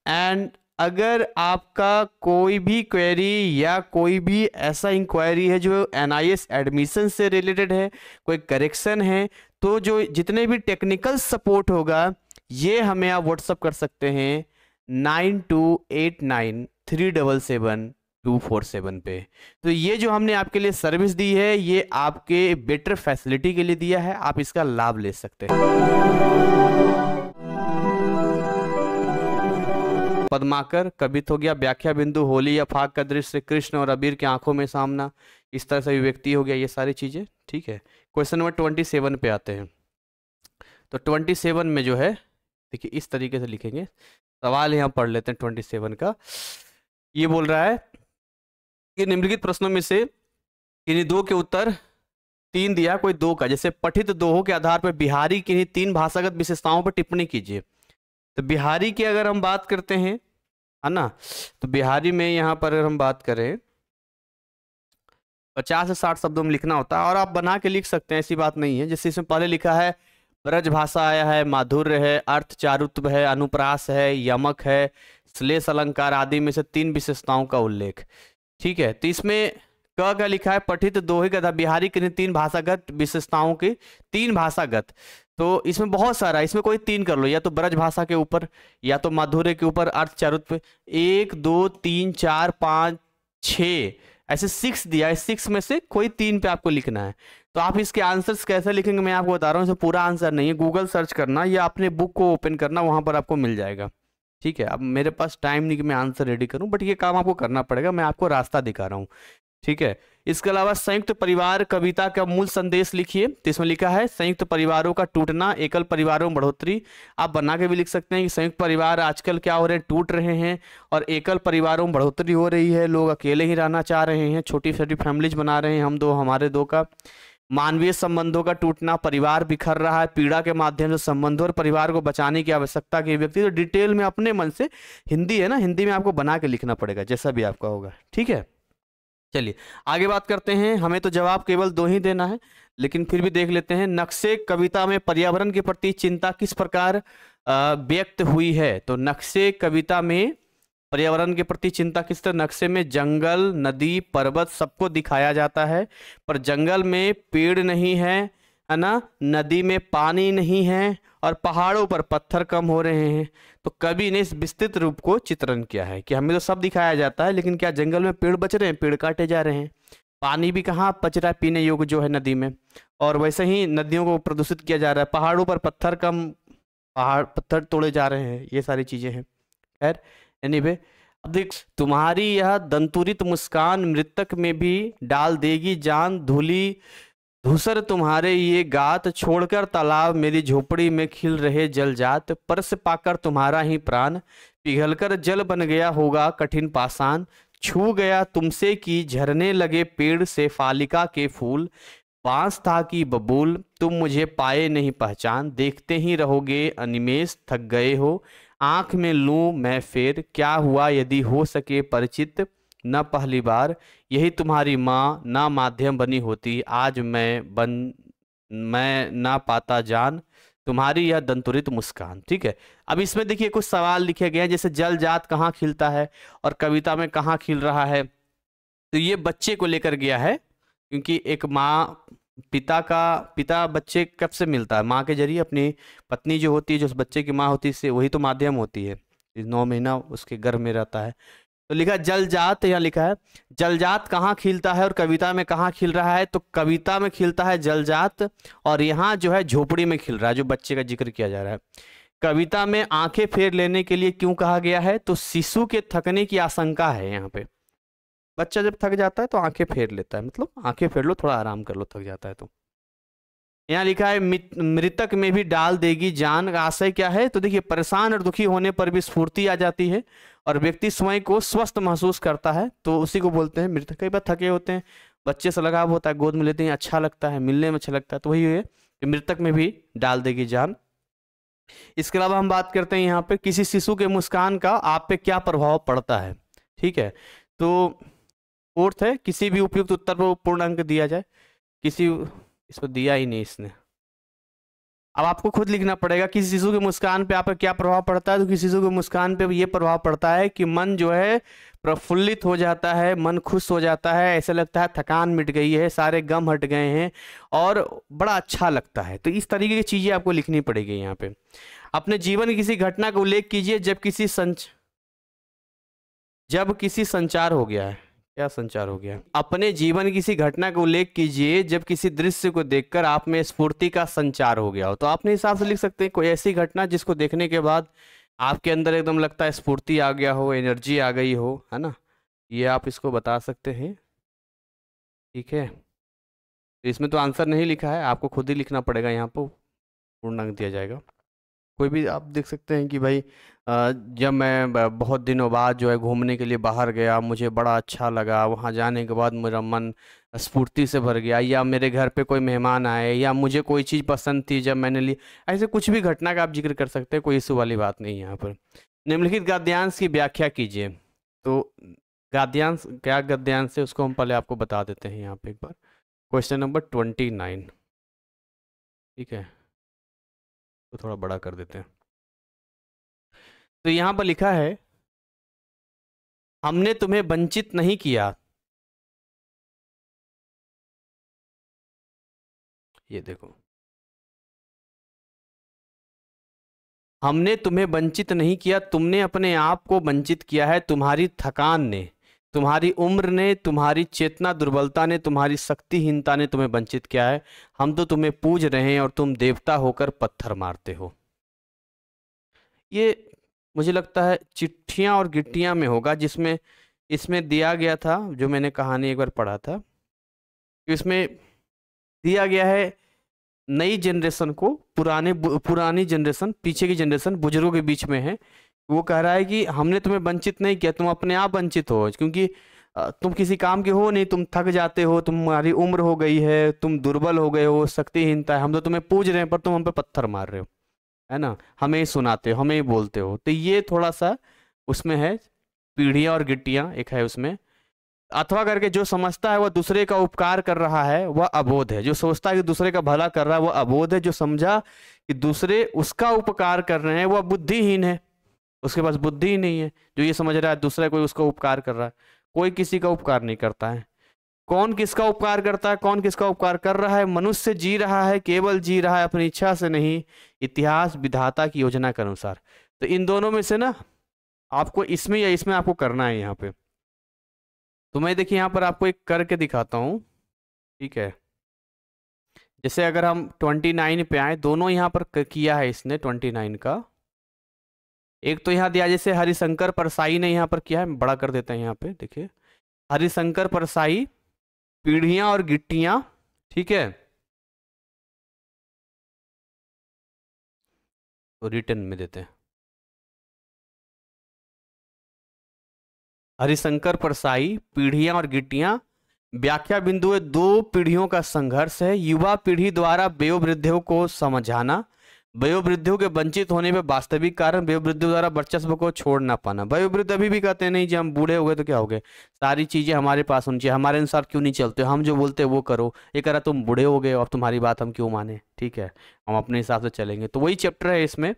एंड अगर आपका कोई भी क्वेरी या कोई भी ऐसा इंक्वायरी है जो NIS एडमिशन से रिलेटेड है, कोई करेक्शन है, तो जो जितने भी टेक्निकल सपोर्ट होगा ये हमें आप व्हाट्सअप कर सकते हैं 9289377247 पे। तो ये जो हमने आपके लिए सर्विस दी है, ये आपके बेटर फैसिलिटी के लिए दिया है, आप इसका लाभ ले सकते हैं। पद्माकर, कवित हो गया, व्याख्या बिंदु, होली या फाग का दृश्य, कृष्ण और अबीर की आंखों में सामना, इस तरह से अभिव्यक्ति हो गया, ये सारी चीजें। ठीक है, क्वेश्चन नंबर 27 पे आते हैं। तो 27 में जो है देखिए इस तरीके से लिखेंगे। सवाल यहाँ पढ़ लेते हैं 27 का। ये बोल रहा है कि निम्नलिखित प्रश्नों में से किन्हीं 2 के उत्तर 3 दिया, कोई 2 का। जैसे पठित दोहों के आधार पर बिहारी किन्हीं 3 भाषागत विशेषताओं पर टिप्पणी कीजिए। तो बिहारी की अगर हम बात करते हैं, है ना, तो बिहारी में यहाँ पर अगर हम बात करें 50 से 60 शब्दों में लिखना होता है, और आप बना के लिख सकते हैं, ऐसी बात नहीं है। जैसे इसमें पहले लिखा है ब्रज भाषा आया है, माधुर्य है, अर्थ चारुत्व है, अनुप्रास है, यमक है, श्लेष अलंकार आदि में से 3 विशेषताओं का उल्लेख। ठीक है, तो इसमें क का लिखा है पठित दोहे का बिहारी के 3 भाषागत विशेषताओं के 3 भाषागत। तो इसमें बहुत सारा, इसमें कोई 3 कर लो, या तो ब्रज भाषा के ऊपर, या तो माधुर्य के ऊपर, अर्थ चारुत्व। 1 2 3 4 5 6 ऐसे 6 दिया है, 6 में से कोई 3 पे आपको लिखना है। तो आप इसके आंसर्स कैसे लिखेंगे मैं आपको बता रहा हूँ। इसमें पूरा आंसर नहीं है, गूगल सर्च करना या अपने बुक को ओपन करना, वहां पर आपको मिल जाएगा। ठीक है, अब मेरे पास टाइम नहीं कि मैं आंसर रेडी करूं, बट ये काम आपको करना पड़ेगा, मैं आपको रास्ता दिखा रहा हूँ। ठीक है, इसके अलावा संयुक्त परिवार कविता का मूल संदेश लिखिए। तो इसमें लिखा है संयुक्त परिवारों का टूटना, एकल परिवारों में बढ़ोतरी। आप बना के भी लिख सकते हैं कि संयुक्त परिवार आजकल क्या हो रहे हैं, टूट रहे हैं, और एकल परिवारों में बढ़ोतरी हो रही है, लोग अकेले ही रहना चाह रहे हैं, छोटी छोटी फैमिलीज बना रहे हैं, हम दो हमारे दो का। मानवीय संबंधों का टूटना, परिवार बिखर रहा है, पीड़ा के माध्यम से संबंधों और परिवार को बचाने की आवश्यकता की व्यक्ति। तो डिटेल में अपने मन से, हिंदी है ना, हिंदी में आपको बना के लिखना पड़ेगा जैसा भी आपका होगा। ठीक है, चलिए आगे बात करते हैं। हमें तो जवाब केवल 2 ही देना है, लेकिन फिर भी देख लेते हैं। नक्शे कविता में पर्यावरण के प्रति चिंता किस प्रकार व्यक्त हुई है। तो नक्शे कविता में पर्यावरण के प्रति चिंता किस तरह, नक्शे में जंगल, नदी, पर्वत सबको दिखाया जाता है, पर जंगल में पेड़ नहीं है ना, नदी में पानी नहीं है, और पहाड़ों पर पत्थर कम हो रहे हैं। तो कवि ने इस विस्तृत रूप को चित्रण किया है कि हमें तो सब दिखाया जाता है, लेकिन क्या जंगल में पेड़ बच रहे हैं, पेड़ काटे जा रहे हैं, पानी भी कहाँ बच रहा है पीने योग्य जो है नदी में, और वैसे ही नदियों को प्रदूषित किया जा रहा है, पहाड़ों पर पत्थर कम, पत्थर तोड़े जा रहे हैं, ये सारी चीजें हैं। खैर एनीवे, अब देख, तुम्हारी यह दंतुरित मुस्कान मृतक में भी डाल देगी जान, धूली धूसर तुम्हारे ये गात, छोड़कर तालाब मेरी झोपड़ी में खिल रहे जल जात, परस पाकर तुम्हारा ही प्राण, पिघलकर जल बन गया होगा कठिन पाषाण, छू गया तुमसे कि झरने लगे पेड़ से फालिका के फूल, बांस था कि बबूल तुम मुझे पाए नहीं पहचान, देखते ही रहोगे अनिमेष थक गए हो, आंख में लूं मैं फेर, क्या हुआ यदि हो सके परिचित न पहली बार, यही तुम्हारी माँ ना माध्यम बनी होती, आज मैं ना पाता जान, तुम्हारी यह दंतुरित मुस्कान। ठीक है, अब इसमें देखिए कुछ सवाल लिखे गए हैं, जैसे जल जात कहाँ खिलता है और कविता में कहाँ खिल रहा है। तो ये बच्चे को लेकर गया है, क्योंकि एक माँ पिता बच्चे कब से मिलता है? माँ के जरिए। अपनी पत्नी जो होती है, जो उस बच्चे की माँ होती है, वही तो माध्यम होती है। 9 महीना उसके गर्भ में रहता है। तो लिखा जलजात, यहाँ लिखा है जलजात कहाँ खिलता है और कविता में कहाँ खिल रहा है? तो कविता में खिलता है जलजात, और यहाँ जो है झोपड़ी में खिल रहा है, जो बच्चे का जिक्र किया जा रहा है। कविता में आंखें फेर लेने के लिए क्यों कहा गया है? तो शिशु के थकने की आशंका है यहाँ पे। बच्चा जब थक जाता है तो आंखें फेर लेता है, मतलब आंखें फेर लो, थोड़ा आराम कर लो, थक जाता है तो। यहाँ लिखा है मृतक में भी डाल देगी जान, आशय क्या है? तो देखिए, परेशान और दुखी होने पर भी स्फूर्ति आ जाती है और व्यक्ति स्वयं को स्वस्थ महसूस करता है, तो उसी को बोलते हैं मृतक। कई बार थके होते हैं, बच्चे से लगाव होता है, गोद में लेते हैं, अच्छा लगता है, मिलने में अच्छा लगता है, तो वही है कि मृतक में भी डाल देगी जान। इसके अलावा हम बात करते हैं यहाँ पे किसी शिशु के मुस्कान का आप पे क्या प्रभाव पड़ता है। ठीक है, तो फोर्थ है किसी भी उपयुक्त उत्तर पर पूर्ण अंक दिया जाए। इसको दिया ही नहीं इसने। अब आपको खुद लिखना पड़ेगा किसी शिशु के मुस्कान पे आप पे क्या प्रभाव पड़ता है। तो किसी शिशु के मुस्कान पे ये प्रभाव पड़ता है कि मन जो है प्रफुल्लित हो जाता है, मन खुश हो जाता है, ऐसा लगता है थकान मिट गई है, सारे गम हट गए हैं और बड़ा अच्छा लगता है। तो इस तरीके की चीजें आपको लिखनी पड़ेगी यहाँ पे। अपने जीवन की किसी घटना का उल्लेख कीजिए जब किसी संचार हो गया है। क्या संचार हो गया? अपने जीवन की किसी घटना का उल्लेख कीजिए जब किसी दृश्य को देखकर आप में स्फूर्ति का संचार हो गया हो। तो अपने हिसाब से लिख सकते हैं कोई ऐसी घटना जिसको देखने के बाद आपके अंदर एकदम लगता है स्फूर्ति आ गया हो, एनर्जी आ गई हो, है ना। ये आप इसको बता सकते हैं। ठीक है, तो इसमें तो आंसर नहीं लिखा है, आपको खुद ही लिखना पड़ेगा, यहाँ पर पूर्ण अंक दिया जाएगा। कोई भी आप देख सकते हैं कि भाई जब मैं बहुत दिनों बाद जो है घूमने के लिए बाहर गया, मुझे बड़ा अच्छा लगा, वहाँ जाने के बाद मेरा मन स्फूर्ति से भर गया, या मेरे घर पे कोई मेहमान आए, या मुझे कोई चीज़ पसंद थी जब मैंने ली। ऐसे कुछ भी घटना का आप जिक्र कर सकते हैं, कोई इशू वाली बात नहीं है यहाँ पर। निम्नलिखित गद्यांश की व्याख्या कीजिए। तो गद्यांश क्या गद्यांश है उसको हम पहले आपको बता देते हैं यहाँ पे एक बार। Question number 29। ठीक है, तो थोड़ा बड़ा कर देते हैं। तो यहां पर लिखा है हमने तुम्हें वंचित नहीं किया। ये देखो, हमने तुम्हें वंचित नहीं किया, तुमने अपने आप को वंचित किया है। तुम्हारी थकान ने, तुम्हारी उम्र ने, तुम्हारी चेतना दुर्बलता ने, तुम्हारी शक्तिहीनता ने तुम्हें वंचित किया है। हम तो तुम्हें पूज रहे हैं और तुम देवता होकर पत्थर मारते हो। ये मुझे लगता है चिट्ठियां और गिट्टियां में होगा, जिसमें इसमें दिया गया था, जो मैंने कहानी एक बार पढ़ा था, इसमें दिया गया है नई जनरेशन को, पुरानी जनरेशन, पीछे की जनरेशन बुजुर्गों के बीच में है। वो कह रहा है कि हमने तुम्हें वंचित नहीं किया, तुम अपने आप वंचित हो, क्योंकि तुम किसी काम के हो नहीं, तुम थक जाते हो, तुम्हारी उम्र हो गई है, तुम दुर्बल हो गए हो, शक्तिहीनता है। हम तो तुम्हें पूज रहे हैं पर तुम हम पे पत्थर मार रहे हो, है ना, हमें ही सुनाते हो, हमें ही बोलते हो। तो ये थोड़ा सा उसमें है, पीढ़ियां और गिट्टियां एक है उसमें। अथवा करके जो समझता है वह दूसरे का उपकार कर रहा है वह अबोध है। जो सोचता है कि दूसरे का भला कर रहा है वह अबोध है। जो समझा कि दूसरे उसका उपकार कर रहे हैं वह बुद्धिहीन है, उसके पास बुद्धि ही नहीं है। जो ये समझ रहा है दूसरा कोई उसका उपकार कर रहा है, कोई किसी का उपकार नहीं करता है। कौन किसका उपकार करता है, कौन किसका उपकार कर रहा है? मनुष्य जी रहा है, केवल जी रहा है अपनी इच्छा से नहीं, इतिहास विधाता की योजना के अनुसार। तो इन दोनों में से ना आपको इसमें या इसमें आपको करना है यहाँ पे। तो मैं देखिए यहाँ पर आपको एक करके दिखाता हूँ। ठीक है, जैसे अगर हम 29 पे आए, दोनों यहाँ पर किया है इसने 29 का। एक तो यहाँ दिया जैसे हरिशंकर परसाई ने यहाँ पर किया है, बड़ा कर देते हैं यहाँ पे, देखिए हरिशंकर परसाई, पीढ़ियां और गिट्टियां। ठीक है, तो रिटर्न में देते हैं हरिशंकर परसाई, पीढ़ियां और गिट्टियां। व्याख्या बिंदु है दो पीढ़ियों का संघर्ष है। युवा पीढ़ी द्वारा वयोवृद्धों को समझाना, वयोवृद्धों के वंचित होने में वास्तविक कारण, वयोवृद्धों द्वारा वर्चस्व को छोड़ ना पाना। वयोवृद्ध अभी भी कहते हैं नहीं जी हम बूढ़े हो गए तो क्या हो गए, सारी चीजें हमारे पास होनी चाहिए, हमारे अनुसार क्यों नहीं चलते, हम जो बोलते हैं वो करो। ये कह रहा तुम बूढ़े हो गए और तुम्हारी बात हम क्यों माने, ठीक है, हम अपने हिसाब से चलेंगे। तो वही चैप्टर है इसमें।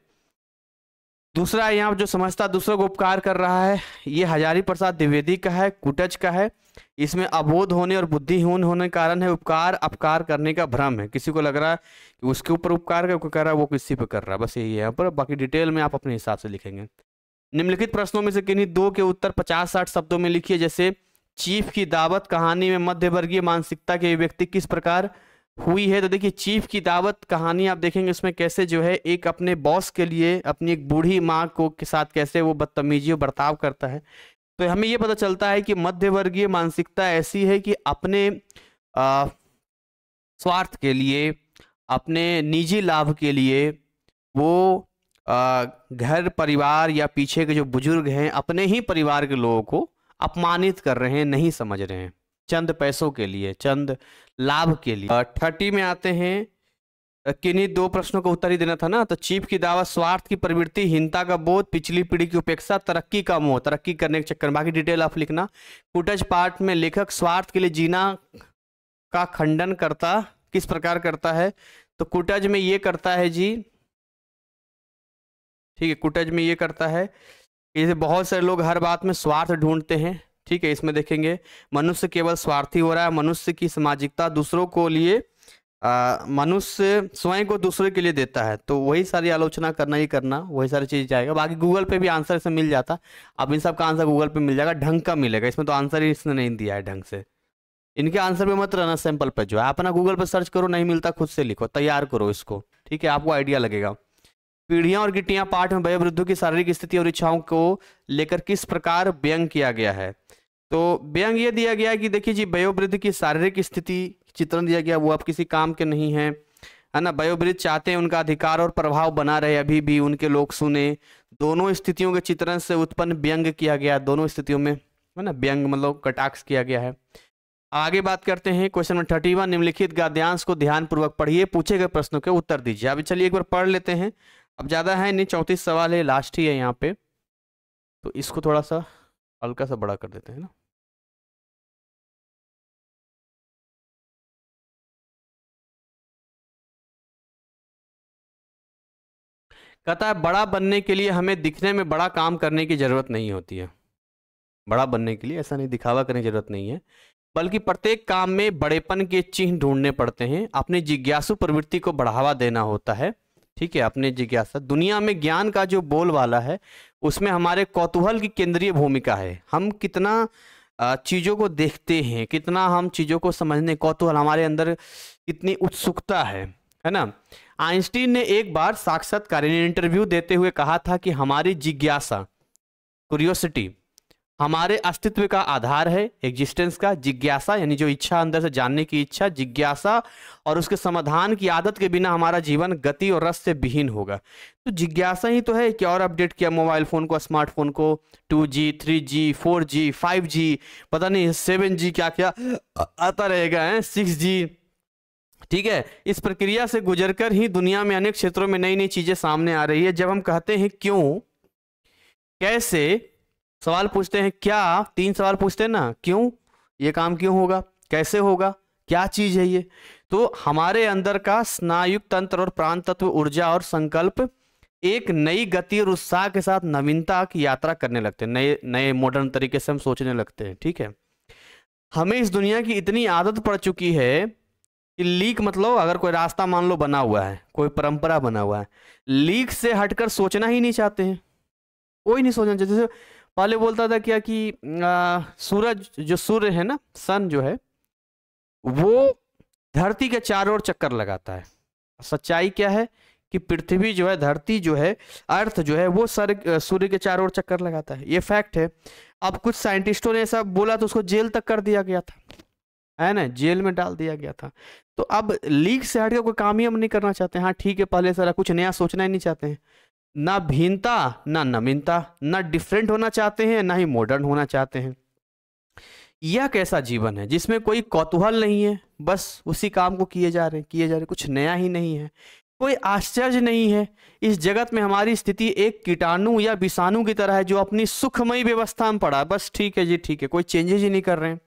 दूसरा यहाँ जो समझता दूसरों को उपकार कर रहा है, ये हजारी प्रसाद द्विवेदी का है, कुटज का है। इसमें अबोध होने और बुद्धिहीन होने के कारण है उपकार अपकार करने का भ्रम है। किसी को लग रहा है कि उसके ऊपर उपकार कर रहा है, वो किसी पे कर रहा है, बस यही है यहाँ पर। बाकी डिटेल में आप अपने हिसाब से लिखेंगे। निम्नलिखित प्रश्नों में से किन्हीं दो के उत्तर 50-60 शब्दों में लिखिए। जैसे चीफ की दावत कहानी में मध्यवर्गीय मानसिकता के व्यक्ति किस प्रकार हुई है। तो देखिए चीफ की दावत कहानी आप देखेंगे उसमें कैसे जो है एक अपने बॉस के लिए अपनी एक बूढ़ी माँ को के साथ कैसे वो बदतमीजी और बर्ताव करता है। तो हमें ये पता चलता है कि मध्यवर्गीय मानसिकता ऐसी है कि अपने स्वार्थ के लिए, अपने निजी लाभ के लिए वो घर परिवार या पीछे के जो बुजुर्ग हैं अपने ही परिवार के लोगों को अपमानित कर रहे हैं, नहीं समझ रहे हैं, चंद पैसों के लिए, चंद लाभ के लिए। 30 में आते हैं, किन्हीं दो प्रश्नों का उत्तर ही देना था ना। तो चीफ की दावत स्वार्थ की प्रवृत्ति, हीनता का बोध, पिछली पीढ़ी की उपेक्षा, तरक्की का मोह, तरक्की करने के चक्कर में। बाकी डिटेल आप लिखना। कुटज पाठ में लेखक स्वार्थ के लिए जीना का खंडन करता किस प्रकार करता है। तो कुटज में ये करता है जी, ठीक है, कुटज में ये करता है जैसे बहुत सारे लोग हर बात में स्वार्थ ढूंढते हैं, ठीक है। इसमें देखेंगे मनुष्य केवल स्वार्थी हो रहा है, मनुष्य की सामाजिकता दूसरों को लिए, मनुष्य स्वयं को दूसरे के लिए देता है। तो वही सारी आलोचना करना ही करना, वही सारी चीज जाएगा। बाकी गूगल पे भी आंसर इसमें मिल जाता, अब इन सब का आंसर गूगल पे मिल जाएगा, ढंग का मिलेगा। इसमें तो आंसर ही इसने नहीं दिया है ढंग से। इनके आंसर पे मत रहना, सैंपल पे जो है अपना गूगल पे सर्च करो, नहीं मिलता खुद से लिखो, तैयार करो इसको, ठीक है, आपको आइडिया लगेगा। पीढ़ियां और गिट्टियां पाठ में वयोवृद्धों की शारीरिक स्थिति और इच्छाओं को लेकर किस प्रकार व्यंग किया गया है। तो व्यंग ये दिया गया कि देखिए जी वयोवृद्ध की शारीरिक स्थिति चित्रण दिया गया, वो अब किसी काम के नहीं है, है ना। वयोवृद्ध चाहते हैं उनका अधिकार और प्रभाव बना रहे, अभी भी उनके लोग सुने। दोनों स्थितियों के चित्रण से उत्पन्न व्यंग किया गया, दोनों स्थितियों में, है ना, व्यंग मतलब कटाक्ष किया गया है। आगे बात करते हैं क्वेश्चन नंबर 31। निम्नलिखित गद्यांश को ध्यान पूर्वक पढ़िए, पूछे गए प्रश्नों के उत्तर दीजिए। अभी चलिए एक बार पढ़ लेते हैं, अब ज्यादा है नहीं, 34 सवाल है, लास्ट ही है यहाँ पे, तो इसको थोड़ा सा हल्का सा बड़ा कर देते हैं ना। कहता है बड़ा बनने के लिए हमें दिखने में बड़ा काम करने की जरूरत नहीं होती है। बड़ा बनने के लिए ऐसा नहीं दिखावा करने की जरूरत नहीं है, बल्कि प्रत्येक काम में बड़ेपन के चिन्ह ढूंढने पड़ते हैं। अपनी जिज्ञासु प्रवृत्ति को बढ़ावा देना होता है, ठीक है, अपने जिज्ञासा। दुनिया में ज्ञान का जो बोलबाला है उसमें हमारे कौतूहल की केंद्रीय भूमिका है। हम कितना चीजों को देखते हैं, कितना हम चीजों को समझने, कौतूहल हमारे अंदर कितनी उत्सुकता है ना। आइंस्टीन ने एक बार साक्षात्कार इंटरव्यू देते हुए कहा था कि हमारी जिज्ञासा, क्यूरियोसिटी, हमारे अस्तित्व का आधार है, एग्जिस्टेंस का। जिज्ञासा यानी जो इच्छा, अंदर से जानने की इच्छा, जिज्ञासा और उसके समाधान की आदत के बिना हमारा जीवन गति और रस से विहीन होगा। तो जिज्ञासा ही तो है कि और अपडेट किया मोबाइल फोन को, स्मार्टफोन को, 2G 3G 4G 5G, पता नहीं 7G क्या क्या आता रहेगा, 6G, ठीक है। इस प्रक्रिया से गुजरकर ही दुनिया में अनेक क्षेत्रों में नई नई चीजें सामने आ रही है। जब हम कहते हैं क्यों, कैसे, सवाल पूछते हैं, क्या, 3 सवाल पूछते हैं ना, क्यों, ये काम क्यों होगा, कैसे होगा, क्या चीज है ये, तो हमारे अंदर का स्नायुक तंत्र और प्राण तत्व, ऊर्जा और संकल्प एक नई गति और उत्साह के साथ नवीनता की यात्रा करने लगते हैं, नए नए मॉडर्न तरीके से हम सोचने लगते हैं, ठीक है। हमें इस दुनिया की इतनी आदत पड़ चुकी है कि लीक मतलब अगर कोई रास्ता मान लो बना हुआ है, कोई परंपरा बना हुआ है, लीक से हटकर सोचना ही नहीं चाहते हैं, कोई नहीं सोचना चाहते। जैसे पहले बोलता था क्या कि सूरज, जो सूर्य है ना, सन जो है, वो धरती के चारों ओर चक्कर लगाता है। सच्चाई क्या है कि पृथ्वी जो है, धरती जो है, अर्थ जो है, वो सूर्य के चारों ओर चक्कर लगाता है, ये फैक्ट है। अब कुछ साइंटिस्टों ने ऐसा बोला तो उसको जेल तक कर दिया गया था, है ना, जेल में डाल दिया गया था। तो अब लीक से हटकर कोई काम ही हम नहीं करना चाहते। हाँ ठीक है, पहले सारा कुछ नया सोचना ही नहीं चाहते हैं, ना भिन्नता ना नवीनता, ना डिफरेंट होना चाहते हैं, ना ही मॉडर्न होना चाहते हैं। यह कैसा जीवन है जिसमें कोई कौतूहल नहीं है, बस उसी काम को किए जा रहे, कुछ नया ही नहीं है, कोई आश्चर्य नहीं है। इस जगत में हमारी स्थिति एक कीटाणु या विषाणु की तरह है जो अपनी सुखमयी व्यवस्था में पड़ा, बस ठीक है जी ठीक है, कोई चेंजेस ही नहीं कर रहे हैं।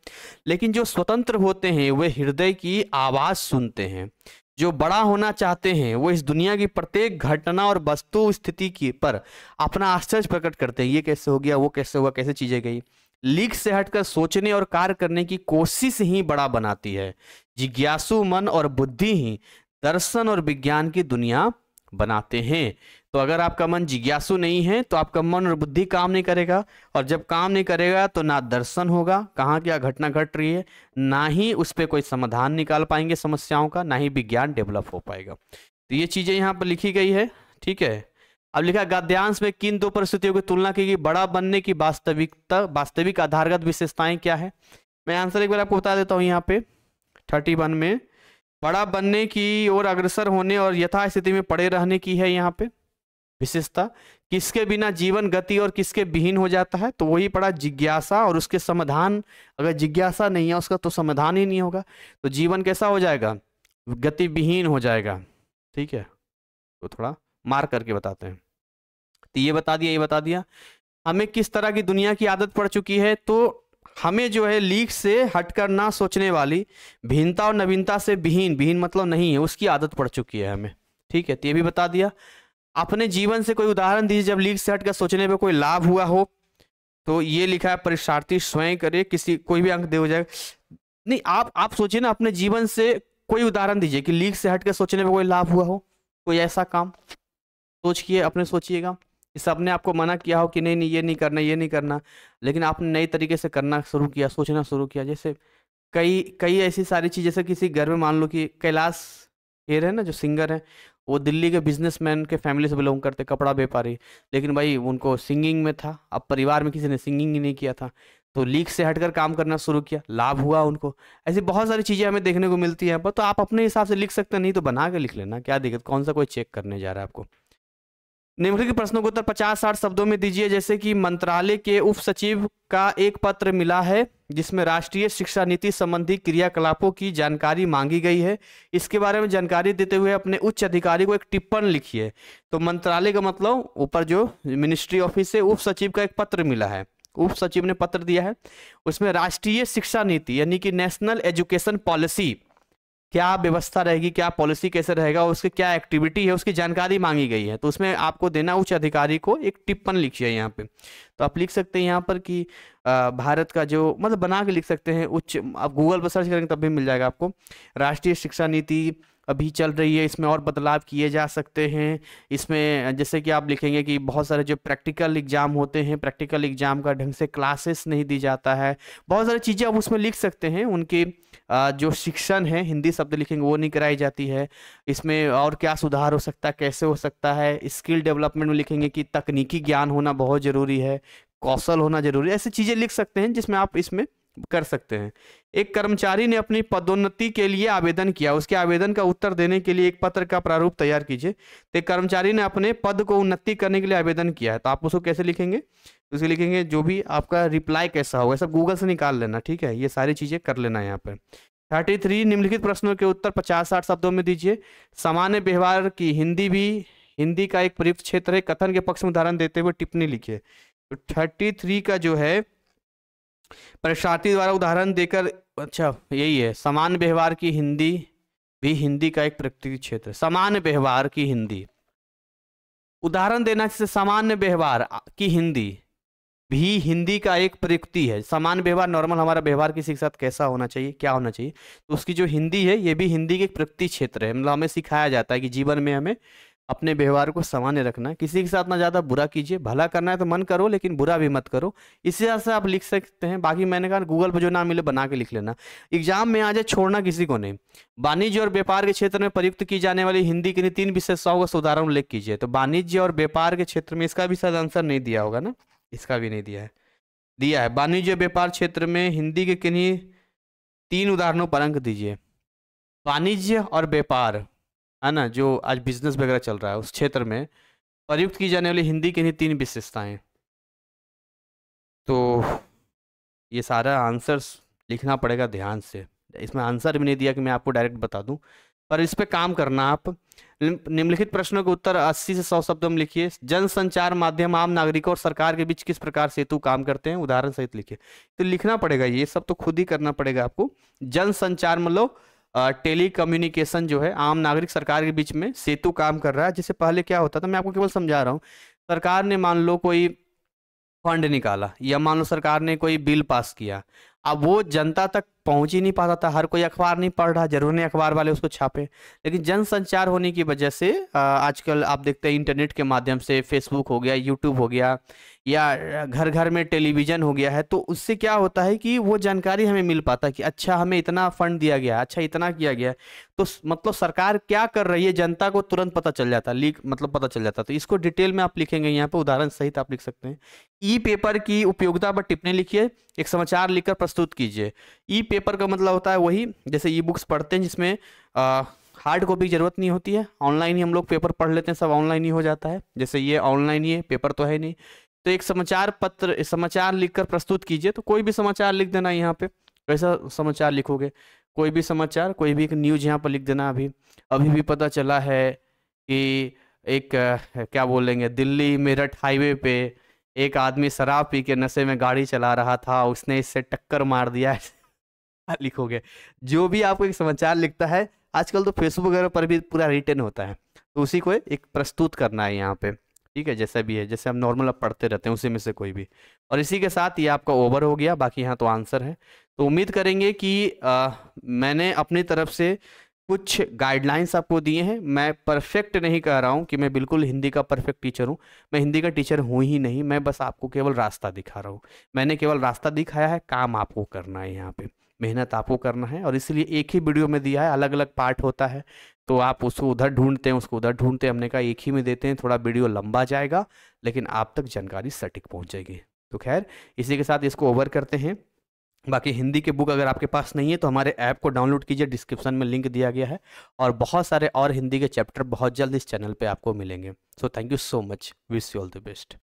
लेकिन जो स्वतंत्र होते हैं वे हृदय की आवाज सुनते हैं, जो बड़ा होना चाहते हैं वो इस दुनिया की प्रत्येक घटना और वस्तु स्थिति की पर अपना आश्चर्य प्रकट करते हैं, ये कैसे हो गया, वो कैसे हुआ, कैसे चीजें गई। लीक से हटकर सोचने और कार्य करने की कोशिश ही बड़ा बनाती है। जिज्ञासु मन और बुद्धि ही दर्शन और विज्ञान की दुनिया बनाते हैं। तो अगर आपका मन जिज्ञासु नहीं है तो आपका मन और बुद्धि काम नहीं करेगा, और जब काम नहीं करेगा तो ना दर्शन होगा कहाँ क्या घटना घट रही है, ना ही उस पर कोई समाधान निकाल पाएंगे समस्याओं का, ना ही विज्ञान डेवलप हो पाएगा। तो ये चीजें यहाँ पर लिखी गई है, ठीक है। अब लिखा गद्यांश में किन दो परिस्थितियों की तुलना की गई, बड़ा बनने की वास्तविक आधारगत विशेषताएं क्या है। मैं आंसर एक बार आपको बता देता हूँ यहाँ पे 31 में, बड़ा बनने की ओर अग्रसर होने और यथास्थिति में पड़े रहने की है यहाँ पे विशेषता। किसके बिना जीवन गति और किसके विहीन हो जाता है, तो वही पड़ा जिज्ञासा और उसके समाधान। अगर जिज्ञासा नहीं है उसका तो समाधान ही नहीं होगा, तो जीवन कैसा हो जाएगा, गति विहीन हो जाएगा, ठीक है। तो थोड़ा मार करके बताते हैं। तो ये बता दिया, ये बता दिया। हमें किस तरह की दुनिया की आदत पड़ चुकी है, तो हमें जो है लीक से हटकर ना सोचने वाली, भिन्नता और नवीनता से विहीन, विहीन मतलब नहीं है, उसकी आदत पड़ चुकी है हमें, ठीक है। तो ये भी बता दिया। अपने जीवन से कोई उदाहरण दीजिए जब लीक से हटकर सोचने पे कोई लाभ हुआ हो। तो ये लिखा है परीक्षार्थी स्वयं करे, किसी कोई भी अंक दे हो जाएगा। नहीं, आप सोचिए ना, अपने जीवन से कोई उदाहरण दीजिए कि लीक से हटकर सोचने पे कोई लाभ हुआ हो, कोई ऐसा काम सोचिए, अपने सोचिएगा। सबने आपको मना किया हो कि नहीं नहीं ये नहीं करना, ये नहीं करना, लेकिन आपने नई तरीके से करना शुरू किया, सोचना शुरू किया। जैसे कई ऐसी सारी चीज़, जैसे किसी घर में मान लो कि कैलाश खेर है ना जो सिंगर है, वो दिल्ली के बिजनेसमैन के फैमिली से बिलोंग करते, कपड़ा व्यापारी, लेकिन भाई उनको सिंगिंग में था। अब परिवार में किसी ने सिंगिंग ही नहीं किया था, तो लीक से हटकर काम करना शुरू किया, लाभ हुआ उनको। ऐसी बहुत सारी चीज़ें हमें देखने को मिलती हैं। पर तो आप अपने हिसाब से लिख सकते हैं, नहीं तो बना के लिख लेना, क्या दिक्कत, कौन सा कोई चेक करने जा रहा है आपको। निम्नलिखित प्रश्नों को उत्तर 50-60 शब्दों में दीजिए। जैसे कि मंत्रालय के उप सचिव का एक पत्र मिला है जिसमें राष्ट्रीय शिक्षा नीति संबंधी क्रियाकलापों की जानकारी मांगी गई है। इसके बारे में जानकारी देते हुए अपने उच्च अधिकारी को एक टिप्पणी लिखिए। तो मंत्रालय का मतलब ऊपर जो मिनिस्ट्री ऑफिस से उप सचिव का एक पत्र मिला है, उप सचिव ने पत्र दिया है, उसमें राष्ट्रीय शिक्षा नीति यानी कि नेशनल एजुकेशन पॉलिसी क्या व्यवस्था रहेगी, क्या पॉलिसी कैसे रहेगा, उसकी क्या एक्टिविटी है, उसकी जानकारी मांगी गई है। तो उसमें आपको देना उच्च अधिकारी को एक टिप्पणी लिखिए यहाँ पे। तो आप लिख सकते हैं यहाँ पर कि भारत का जो मतलब बना के लिख सकते हैं उच्च, आप गूगल पर सर्च करेंगे तब भी मिल जाएगा आपको। राष्ट्रीय शिक्षा नीति अभी चल रही है, इसमें और बदलाव किए जा सकते हैं। इसमें जैसे कि आप लिखेंगे कि बहुत सारे जो प्रैक्टिकल एग्जाम होते हैं, प्रैक्टिकल एग्जाम का ढंग से क्लासेस नहीं दी जाता है, बहुत सारी चीज़ें आप उसमें लिख सकते हैं। उनकी जो शिक्षण है, हिंदी शब्द लिखेंगे वो नहीं कराई जाती है। इसमें और क्या सुधार हो सकता है, कैसे हो सकता है। स्किल डेवलपमेंट में लिखेंगे कि तकनीकी ज्ञान होना बहुत ज़रूरी है, कौशल होना जरूरी है। ऐसी चीज़ें लिख सकते हैं जिसमें आप इसमें कर सकते हैं। एक कर्मचारी ने अपनी पदोन्नति के लिए आवेदन किया, उसके आवेदन का उत्तर देने के लिए एक पत्र का प्रारूप तैयार कीजिए। तो एक कर्मचारी ने अपने पद को उन्नति करने के लिए आवेदन किया है, तो आप उसको कैसे लिखेंगे, उसके लिखेंगे जो भी आपका रिप्लाई कैसा होगा, सब गूगल से निकाल लेना, ठीक है। ये सारी चीजें कर लेना यहाँ पे। 33 निम्नलिखित प्रश्नों के उत्तर 50-60 शब्दों में दीजिए। सामान्य व्यवहार की हिंदी का एक प्रयुक्त क्षेत्र है, कथन के पक्ष में उदाहरण देते हुए टिप्पणी लिखिए। तो 33 का जो है परीक्षार्थी द्वारा उदाहरण देकर, अच्छा यही है, सामान्य व्यवहार की हिंदी भी हिंदी का एक प्रयुक्त क्षेत्र। सामान्य व्यवहार की हिंदी उदाहरण देना, जैसे सामान्य व्यवहार की हिंदी भी हिंदी का एक प्रयुक्ति है। सामान्य व्यवहार नॉर्मल हमारा व्यवहार किसी के साथ कैसा होना चाहिए, क्या होना चाहिए, तो उसकी जो हिंदी है ये भी हिंदी के एक प्रयुक्ति क्षेत्र है। मतलब हमें सिखाया जाता है कि जीवन में हमें अपने व्यवहार को सामान्य रखना, किसी के साथ ना ज़्यादा बुरा कीजिए, भला करना है तो मन करो लेकिन बुरा भी मत करो। इसी तरह से आप लिख सकते हैं। बाकी मैंने कहा गूगल पर जो ना मिले बना के लिख लेना। एग्जाम में आ जाए छोड़ना किसी को नहीं। वाणिज्य और व्यापार के क्षेत्र में प्रयुक्त की जाने वाली हिंदी की 3 विशेषताओं का उदाहरण उल्लेख कीजिए। तो वाणिज्य और व्यापार के क्षेत्र में, इसका भी शायद आंसर नहीं दिया होगा ना, इसका भी नहीं दिया है, दिया है। वाणिज्य व्यापार क्षेत्र में हिंदी के किन्हीं 3 उदाहरणों पर अंक दीजिए। वाणिज्य और व्यापार है ना, जो आज बिजनेस वगैरह चल रहा है उस क्षेत्र में प्रयुक्त की जाने वाली हिंदी की 3 विशेषताएं। तो ये सारा आंसर्स लिखना पड़ेगा ध्यान से। इसमें आंसर भी नहीं दिया कि मैं आपको डायरेक्ट बता दूं, पर इस पे काम करना आप। निम्नलिखित प्रश्नों के उत्तर 80 से 100 शब्दों में लिखिए। जन संचार माध्यम आम नागरिकों और सरकार के बीच किस प्रकार सेतु काम करते हैं, उदाहरण सहित लिखिए। तो लिखना पड़ेगा, ये सब तो खुद ही करना पड़ेगा आपको। जन संचार मतलब टेली कम्युनिकेशन जो है आम नागरिक सरकार के बीच में सेतु काम कर रहा है। जिससे पहले क्या होता था, मैं आपको केवल समझा रहा हूँ, सरकार ने मान लो कोई फंड निकाला या मान लो सरकार ने कोई बिल पास किया, अब वो जनता तक पहुंच ही नहीं पाता था, हर कोई अखबार नहीं पढ़ रहा, जरूर नहीं अखबार वाले उसको छापे। लेकिन जनसंचार होने की वजह से आजकल आप देखते हैं इंटरनेट के माध्यम से फेसबुक हो गया, यूट्यूब हो गया, या घर घर में टेलीविजन हो गया है, तो उससे क्या होता है कि वो जानकारी हमें मिल पाता है कि अच्छा हमें इतना फंड दिया गया, अच्छा इतना किया गया है। तो मतलब सरकार क्या कर रही है जनता को तुरंत पता चल जाता, लीक मतलब पता चल जाता। तो इसको डिटेल में आप लिखेंगे, यहाँ पे उदाहरण सहित आप लिख सकते हैं। ई पेपर की उपयोगिता पर टिप्पणी लिखिए, एक समाचार लिखकर प्रस्तुत कीजिए। ई पेपर का मतलब होता है वही जैसे ई बुक्स पढ़ते हैं जिसमें हार्ड कॉपी की जरूरत नहीं होती है, ऑनलाइन ही हम लोग पेपर पढ़ लेते हैं, सब ऑनलाइन ही हो जाता है। जैसे ये ऑनलाइन ही है, पेपर तो है नहीं। तो एक समाचार पत्र, समाचार लिखकर प्रस्तुत कीजिए, तो कोई भी समाचार लिख देना यहाँ पे। कैसा समाचार लिखोगे, कोई भी समाचार, कोई भी एक न्यूज यहाँ पर लिख देना। अभी अभी भी पता चला है कि एक क्या बोलेंगे, दिल्ली मेरठ हाईवे पे एक आदमी शराब पी के नशे में गाड़ी चला रहा था, उसने इससे टक्कर मार दिया। लिखोगे जो भी आपको एक समाचार लिखता है, आजकल तो फेसबुक वगैरह पर भी पूरा रिटन होता है, तो उसी को एक प्रस्तुत करना है यहाँ पे, ठीक है। जैसा भी है, जैसे हम नॉर्मल अब पढ़ते रहते हैं उसी में से कोई भी। और इसी के साथ ये आपका ओवर हो गया, बाकी यहाँ तो आंसर है। तो उम्मीद करेंगे कि मैंने अपनी तरफ से कुछ गाइडलाइंस आपको दिए हैं। मैं परफेक्ट नहीं कह रहा हूँ कि मैं बिल्कुल हिंदी का परफेक्ट टीचर हूँ, मैं हिंदी का टीचर हूँ ही नहीं, मैं बस आपको केवल रास्ता दिखा रहा हूँ। मैंने केवल रास्ता दिखाया है, काम आपको करना है, यहाँ पे मेहनत आपको करना है। और इसलिए एक ही वीडियो में दिया है, अलग अलग पार्ट होता है, तो आप उसको उधर ढूंढते हैं, उसको उधर ढूंढते हैं, हमने कहा एक ही में देते हैं, थोड़ा वीडियो लंबा जाएगा लेकिन आप तक जानकारी सटीक पहुँच जाएगी। तो खैर इसी के साथ इसको ओवर करते हैं। बाकी हिंदी के बुक अगर आपके पास नहीं है तो हमारे ऐप को डाउनलोड कीजिए, डिस्क्रिप्शन में लिंक दिया गया है, और बहुत सारे और हिंदी के चैप्टर बहुत जल्द इस चैनल पे आपको मिलेंगे। So thank you so much, wish you all the best.